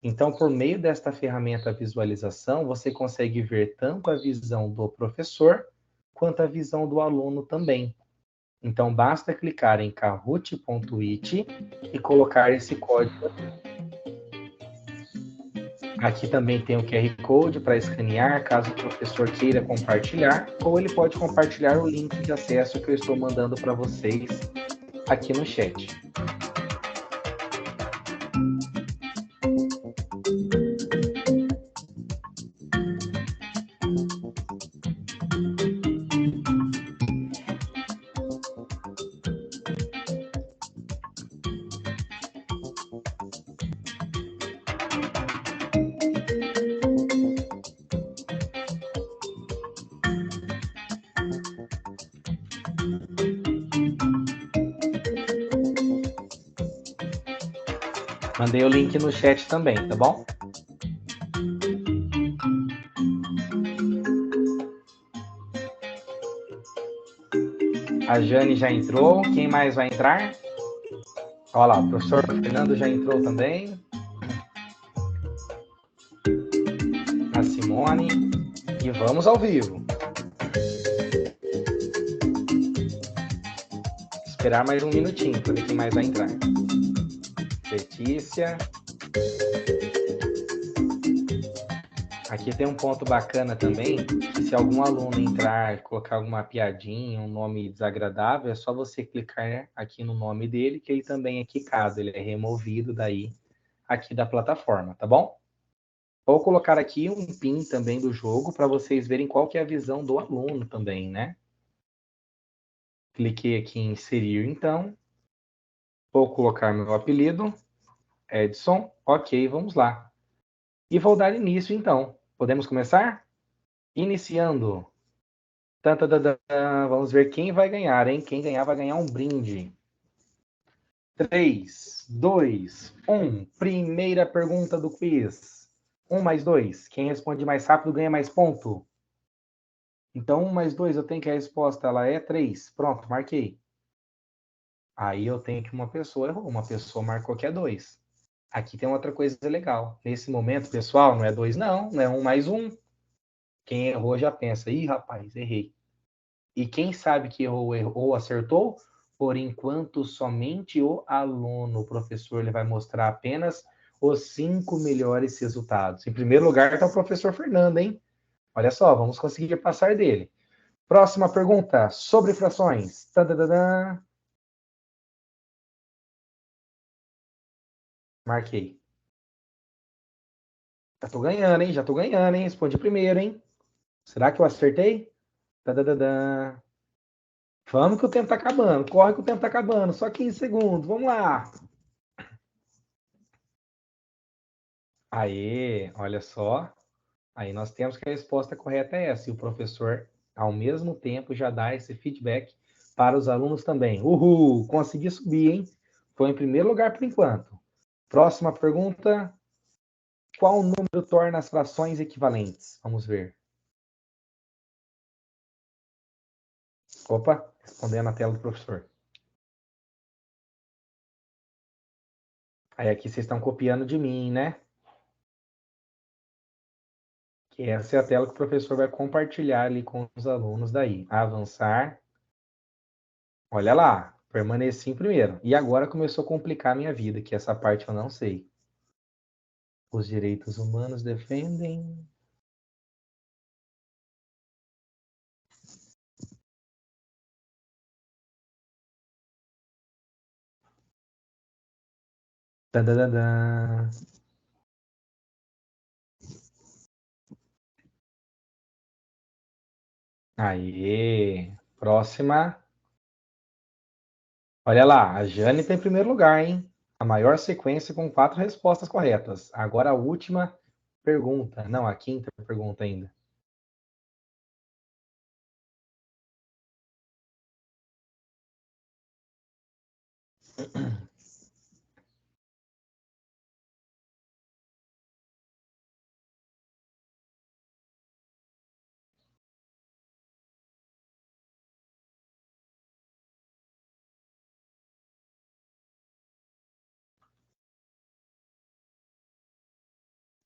Então, por meio desta ferramenta visualização, você consegue ver tanto a visão do professor quanto a visão do aluno também. Então, basta clicar em kahoot.it e colocar esse código. Aqui também tem o QR Code para escanear, caso o professor queira compartilhar, ou ele pode compartilhar o link de acesso que eu estou mandando para vocês aqui no chat. Mandei o link no chat também, tá bom? A Jane já entrou. Quem mais vai entrar? Olha lá, o professor Fernando já entrou também. A Simone. E vamos ao vivo. Esperar mais um minutinho para ver quem mais vai entrar. Letícia. Aqui tem um ponto bacana também, que se algum aluno entrar, colocar alguma piadinha, um nome desagradável, é só você clicar aqui no nome dele, que ele também é quicado, ele é removido daí, aqui da plataforma, tá bom? Vou colocar aqui um PIN também do jogo, para vocês verem qual que é a visão do aluno também, né? Cliquei aqui em inserir, então. Vou colocar meu apelido, Edson. Ok, vamos lá. E vou dar início, então. Podemos começar? Iniciando. Vamos ver quem vai ganhar, hein? Quem ganhar vai ganhar um brinde. 3, 2, 1. Primeira pergunta do quiz. 1 mais 2. Quem responde mais rápido ganha mais ponto. Então, 1 mais 2, eu tenho que a resposta ela é 3. Pronto, marquei. Aí eu tenho que uma pessoa errou. Uma pessoa marcou que é 2. Aqui tem outra coisa legal. Nesse momento, pessoal, não é 2 não. Não é 1 mais 1. Quem errou já pensa, ih, rapaz, errei. E quem sabe que errou ou acertou, por enquanto somente o aluno, o professor, ele vai mostrar apenas os 5 melhores resultados. Em primeiro lugar está o professor Fernando, hein? Olha só, vamos conseguir passar dele. Próxima pergunta, sobre frações. Tadadadã. Marquei. Já tô ganhando, hein? Já tô ganhando, hein? Respondi primeiro, hein? Será que eu acertei? Tadadadã. Vamos que o tempo tá acabando. Corre que o tempo tá acabando. Só 15 segundos. Vamos lá. Aê, olha só. Aí nós temos que a resposta correta é essa. E o professor, ao mesmo tempo, já dá esse feedback para os alunos também. Uhul! Consegui subir, hein? Foi em primeiro lugar por enquanto. Próxima pergunta. Qual número torna as frações equivalentes? Vamos ver. Opa, respondendo na tela do professor. Aí aqui vocês estão copiando de mim, né? Que essa é a tela que o professor vai compartilhar ali com os alunos daí. Avançar. Olha lá, permaneci em primeiro. E agora começou a complicar a minha vida, que essa parte eu não sei. Os direitos humanos defendem... Tadadadã. Aê! Próxima. Olha lá, a Jane está em primeiro lugar, hein? A maior sequência com 4 respostas corretas. Agora a última pergunta. Não, a quinta pergunta ainda.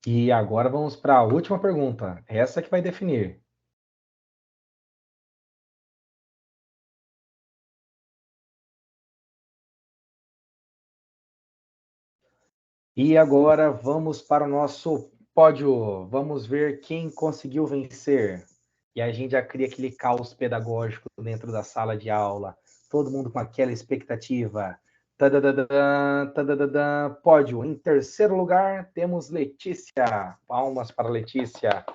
E agora vamos para a última pergunta. Essa que vai definir. E agora vamos para o nosso pódio. Vamos ver quem conseguiu vencer. E a gente já cria aquele caos pedagógico dentro da sala de aula. Todo mundo com aquela expectativa. Tadadadã, tadadadã, pódio. Em terceiro lugar, temos Letícia. Palmas para Letícia.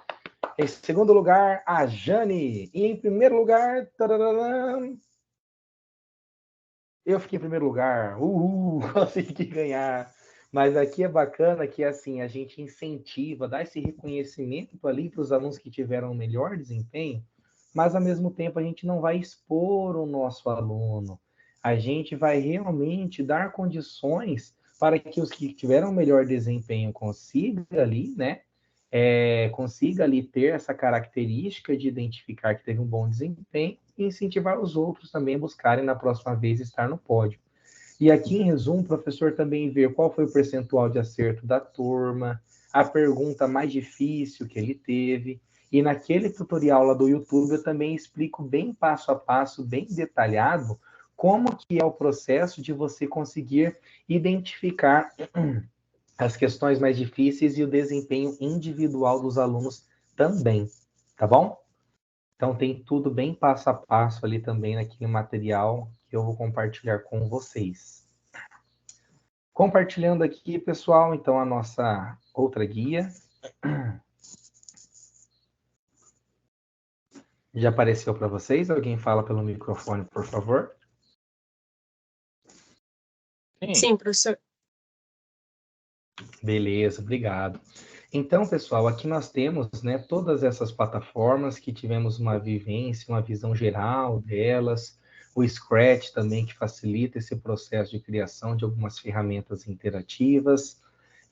Em segundo lugar, a Jane. E em primeiro lugar, tadadadã, eu fiquei em primeiro lugar. Consegui ganhar. Mas aqui é bacana que assim a gente incentiva, dá esse reconhecimento ali para os alunos que tiveram o melhor desempenho, mas ao mesmo tempo a gente não vai expor o nosso aluno. A gente vai realmente dar condições para que os que tiveram o melhor desempenho consigam ali, né? Consiga ali ter essa característica de identificar que teve um bom desempenho e incentivar os outros também a buscarem na próxima vez estar no pódio. E aqui, em resumo, o professor também vê qual foi o percentual de acerto da turma, a pergunta mais difícil que ele teve. E naquele tutorial lá do YouTube, eu também explico bem passo a passo, bem detalhado, como que é o processo de você conseguir identificar as questões mais difíceis e o desempenho individual dos alunos também, tá bom? Então tem tudo bem passo a passo ali também naquele material que eu vou compartilhar com vocês. Compartilhando aqui, pessoal, então a nossa outra guia. Já apareceu para vocês? Alguém fala pelo microfone, por favor? Sim, professor. Beleza, obrigado. Então, pessoal, aqui nós temos, né, todas essas plataformas que tivemos uma vivência, uma visão geral delas, o Scratch também, que facilita esse processo de criação de algumas ferramentas interativas,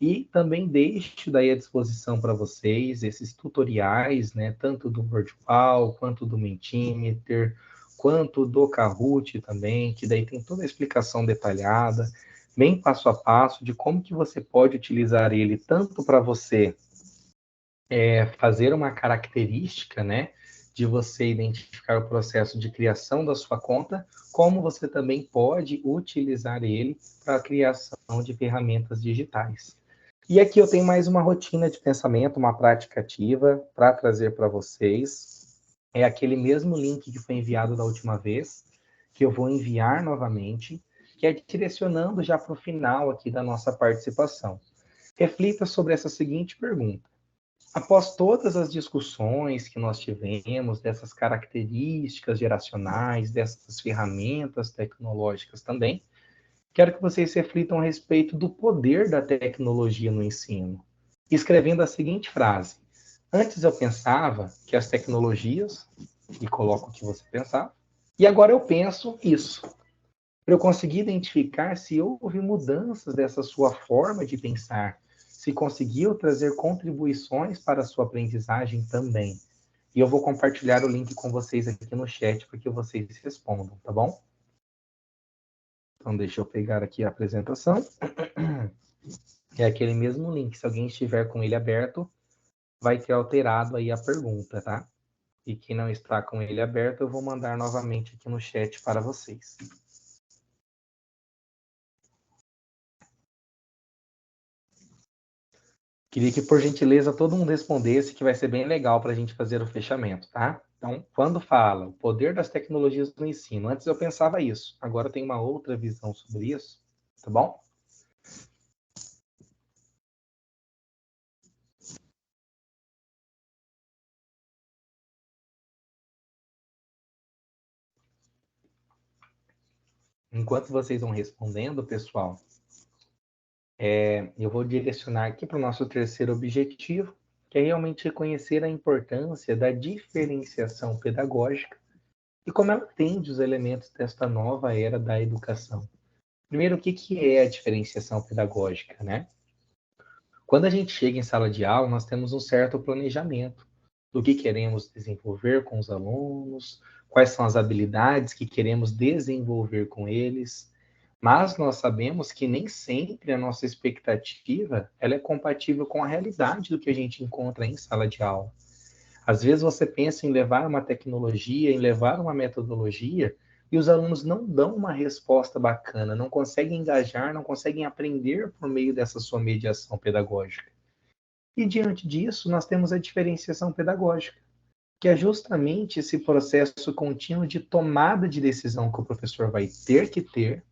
e também deixo daí à disposição para vocês esses tutoriais, né, tanto do Wordpal, quanto do Mentimeter, quanto do Kahoot também, que daí tem toda a explicação detalhada, bem passo a passo de como que você pode utilizar ele tanto para você fazer uma característica, né, de você identificar o processo de criação da sua conta, como você também pode utilizar ele para a criação de ferramentas digitais. E aqui eu tenho mais uma rotina de pensamento, uma prática ativa para trazer para vocês. É aquele mesmo link que foi enviado da última vez, que eu vou enviar novamente, que é direcionando já para o final aqui da nossa participação. Reflita sobre essa seguinte pergunta. Após todas as discussões que nós tivemos, dessas características geracionais, dessas ferramentas tecnológicas também, quero que vocês reflitam a respeito do poder da tecnologia no ensino, escrevendo a seguinte frase. Antes eu pensava que as tecnologias, e coloco o que você pensava, e agora eu penso isso. Para eu conseguir identificar se houve mudanças dessa sua forma de pensar, se conseguiu trazer contribuições para a sua aprendizagem também. E eu vou compartilhar o link com vocês aqui no chat para que vocês respondam, tá bom? Então, deixa eu pegar aqui a apresentação. É aquele mesmo link. Se alguém estiver com ele aberto, vai ter alterado aí a pergunta, tá? E quem não está com ele aberto, eu vou mandar novamente aqui no chat para vocês. Queria que, por gentileza, todo mundo respondesse, que vai ser bem legal para a gente fazer o fechamento, tá? Então, quando fala o poder das tecnologias no ensino, antes eu pensava isso, agora eu tenho uma outra visão sobre isso, tá bom? Enquanto vocês vão respondendo, pessoal, eu vou direcionar aqui para o nosso terceiro objetivo, que é realmente reconhecer a importância da diferenciação pedagógica e como ela atende os elementos desta nova era da educação. Primeiro, o que é a diferenciação pedagógica, né? Quando a gente chega em sala de aula, nós temos um certo planejamento do que queremos desenvolver com os alunos, quais são as habilidades que queremos desenvolver com eles, mas nós sabemos que nem sempre a nossa expectativa ela é compatível com a realidade do que a gente encontra em sala de aula. Às vezes você pensa em levar uma tecnologia, em levar uma metodologia, e os alunos não dão uma resposta bacana, não conseguem engajar, não conseguem aprender por meio dessa sua mediação pedagógica. E diante disso, nós temos a diferenciação pedagógica, que é justamente esse processo contínuo de tomada de decisão que o professor vai ter que ter,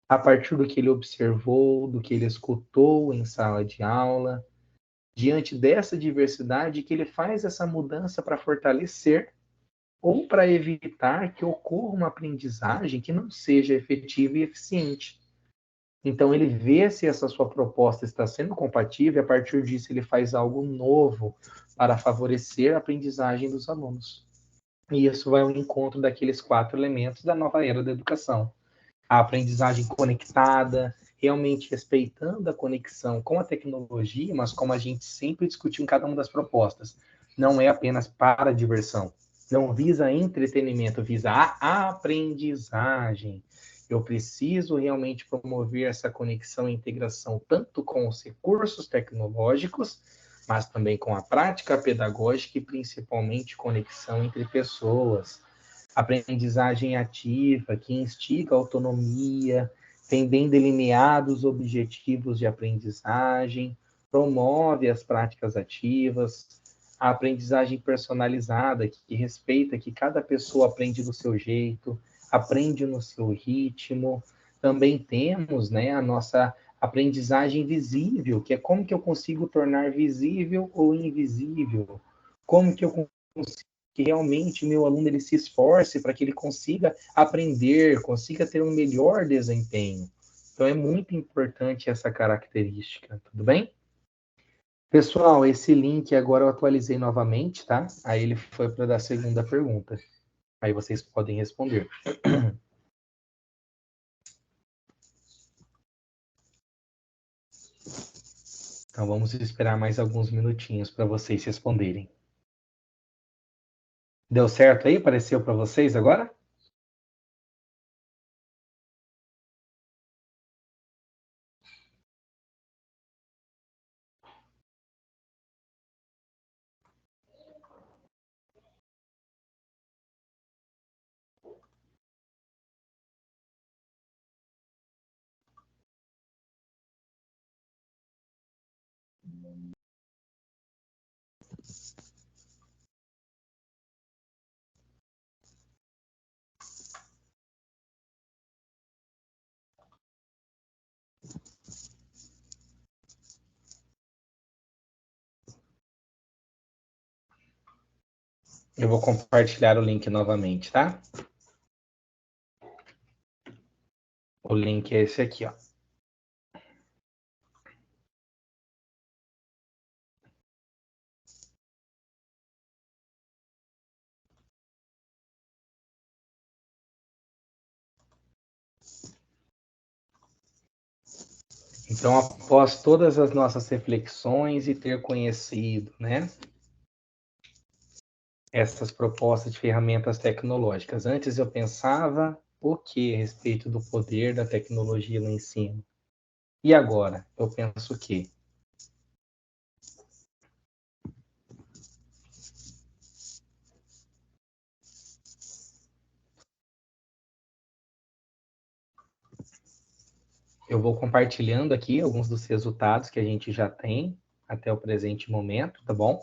a partir do que ele observou, do que ele escutou em sala de aula, diante dessa diversidade, que ele faz essa mudança para fortalecer ou para evitar que ocorra uma aprendizagem que não seja efetiva e eficiente. Então, ele vê se essa sua proposta está sendo compatível e, a partir disso, ele faz algo novo para favorecer a aprendizagem dos alunos. E isso vai ao encontro daqueles 4 elementos da nova era da educação. A aprendizagem conectada, realmente respeitando a conexão com a tecnologia, mas como a gente sempre discutiu em cada uma das propostas, não é apenas para diversão, não visa entretenimento, visa a aprendizagem. Eu preciso realmente promover essa conexão e integração tanto com os recursos tecnológicos, mas também com a prática pedagógica e principalmente conexão entre pessoas. Aprendizagem ativa, que instiga a autonomia, tem bem delineados objetivos de aprendizagem, promove as práticas ativas, a aprendizagem personalizada, que respeita que cada pessoa aprende do seu jeito, aprende no seu ritmo. Também temos, né, a nossa aprendizagem visível, que é como que eu consigo tornar visível ou invisível, como que eu consigo que realmente meu aluno ele se esforce para que ele consiga aprender, consiga ter um melhor desempenho. Então é muito importante essa característica, tudo bem? Pessoal, esse link agora eu atualizei novamente, tá? Aí ele foi para dar a segunda pergunta. Aí vocês podem responder. Então vamos esperar mais alguns minutinhos para vocês responderem. Deu certo aí? Apareceu para vocês agora? Eu vou compartilhar o link novamente, tá? O link é esse aqui, ó. Então, após todas as nossas reflexões e ter conhecido, né, essas propostas de ferramentas tecnológicas, antes eu pensava o que a respeito do poder da tecnologia no ensino. E agora, eu penso o quê? Eu vou compartilhando aqui alguns dos resultados que a gente já tem até o presente momento, tá bom?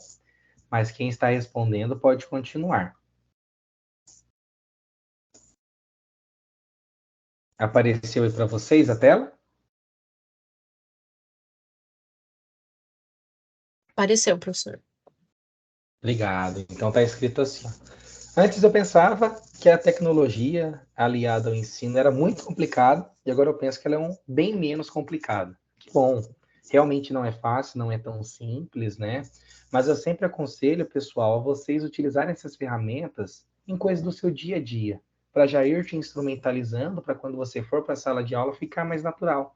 Mas quem está respondendo pode continuar. Apareceu aí para vocês a tela? Apareceu, professor. Obrigado. Então está escrito assim. Antes eu pensava que a tecnologia aliada ao ensino era muito complicada e agora eu penso que ela é bem menos complicada. Que bom. Realmente não é fácil, não é tão simples, né? Mas eu sempre aconselho, pessoal, a vocês utilizarem essas ferramentas em coisas do seu dia a dia, para já ir te instrumentalizando para quando você for para a sala de aula ficar mais natural.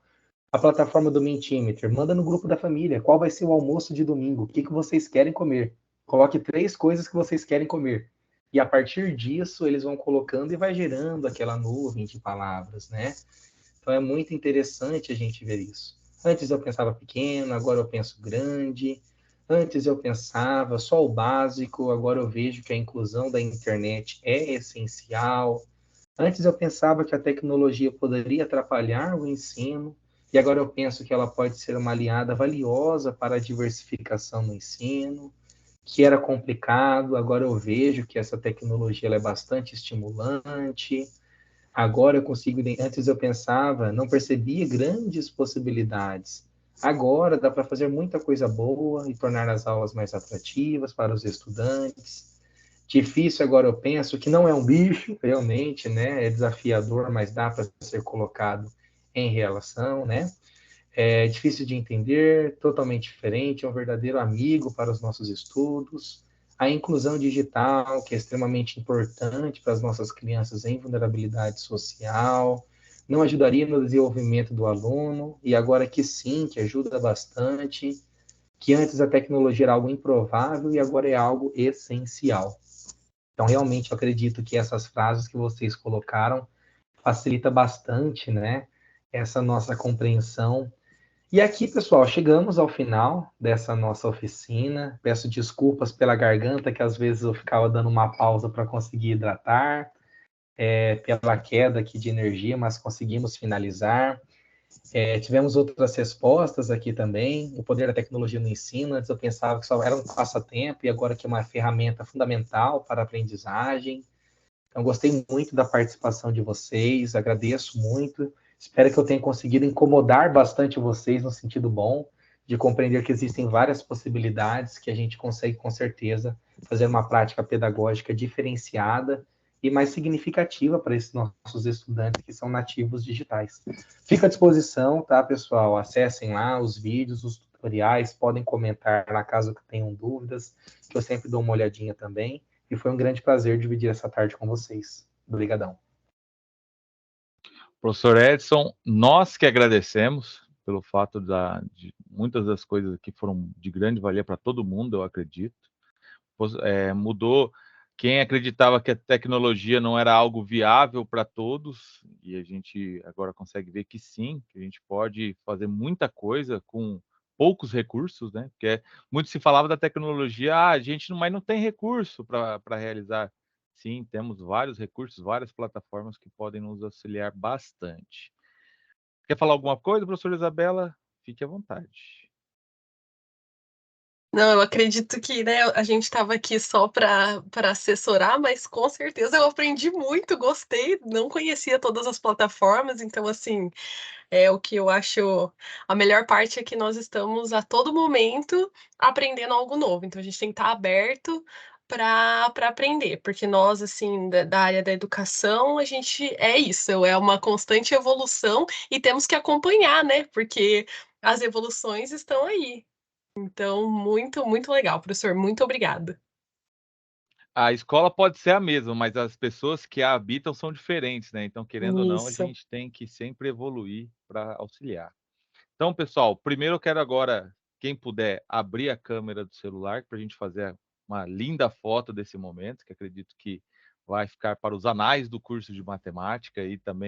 A plataforma do Mentimeter, manda no grupo da família, qual vai ser o almoço de domingo, o que vocês querem comer. Coloque 3 coisas que vocês querem comer. E a partir disso, eles vão colocando e vai gerando aquela nuvem de palavras, né? Então é muito interessante a gente ver isso. Antes eu pensava pequeno, agora eu penso grande. Antes eu pensava só o básico, agora eu vejo que a inclusão da internet é essencial. Antes eu pensava que a tecnologia poderia atrapalhar o ensino, e agora eu penso que ela pode ser uma aliada valiosa para a diversificação no ensino, que era complicado, agora eu vejo que essa tecnologia ela é bastante estimulante. Agora eu consigo, antes eu pensava, não percebia grandes possibilidades. Agora dá para fazer muita coisa boa e tornar as aulas mais atrativas para os estudantes. Difícil agora eu penso que não é um bicho, realmente, né? É desafiador, mas dá para ser colocado em relação, né? É difícil de entender, totalmente diferente, é um verdadeiro amigo para os nossos estudos. A inclusão digital, que é extremamente importante para as nossas crianças em vulnerabilidade social, não ajudaria no desenvolvimento do aluno, e agora que sim, que ajuda bastante, que antes a tecnologia era algo improvável e agora é algo essencial. Então, realmente, eu acredito que essas frases que vocês colocaram facilita bastante, né, essa nossa compreensão. E aqui, pessoal, chegamos ao final dessa nossa oficina. Peço desculpas pela garganta, que às vezes eu ficava dando uma pausa para conseguir hidratar, pela queda aqui de energia, mas conseguimos finalizar. Tivemos outras respostas aqui também. O poder da tecnologia no ensino. Antes eu pensava que só era um passatempo e agora que é uma ferramenta fundamental para a aprendizagem. Então, gostei muito da participação de vocês, agradeço muito. Espero que eu tenha conseguido incomodar bastante vocês no sentido bom, de compreender que existem várias possibilidades que a gente consegue, com certeza, fazer uma prática pedagógica diferenciada e mais significativa para esses nossos estudantes que são nativos digitais. Fico à disposição, tá, pessoal? Acessem lá os vídeos, os tutoriais, podem comentar na caso que tenham dúvidas, que eu sempre dou uma olhadinha também. E foi um grande prazer dividir essa tarde com vocês. Obrigadão. Professor Edson, nós que agradecemos pelo fato de muitas das coisas aqui foram de grande valia para todo mundo, eu acredito. Mudou. Quem acreditava que a tecnologia não era algo viável para todos, e a gente agora consegue ver que sim, que a gente pode fazer muita coisa com poucos recursos, né? Porque muito se falava da tecnologia, a gente mas não tem recurso para realizar. Sim, temos vários recursos, várias plataformas que podem nos auxiliar bastante. Quer falar alguma coisa, professora Isabela? Fique à vontade. Não, eu acredito que, né, a gente estava aqui só para assessorar, mas com certeza eu aprendi muito, gostei, não conhecia todas as plataformas, então, assim, o que eu acho a melhor parte é que nós estamos a todo momento aprendendo algo novo, então a gente tem que estar aberto para aprender, porque nós, assim, da área da educação, a gente é isso, é uma constante evolução e temos que acompanhar, né, porque as evoluções estão aí. Então, muito, muito legal, professor. Muito obrigada. A escola pode ser a mesma, mas as pessoas que a habitam são diferentes, né? Então, querendo ou não, a Isso. gente tem que sempre evoluir para auxiliar. Então, pessoal, primeiro eu quero agora, quem puder, abrir a câmera do celular para a gente fazer uma linda foto desse momento, que acredito que vai ficar para os anais do curso de matemática e também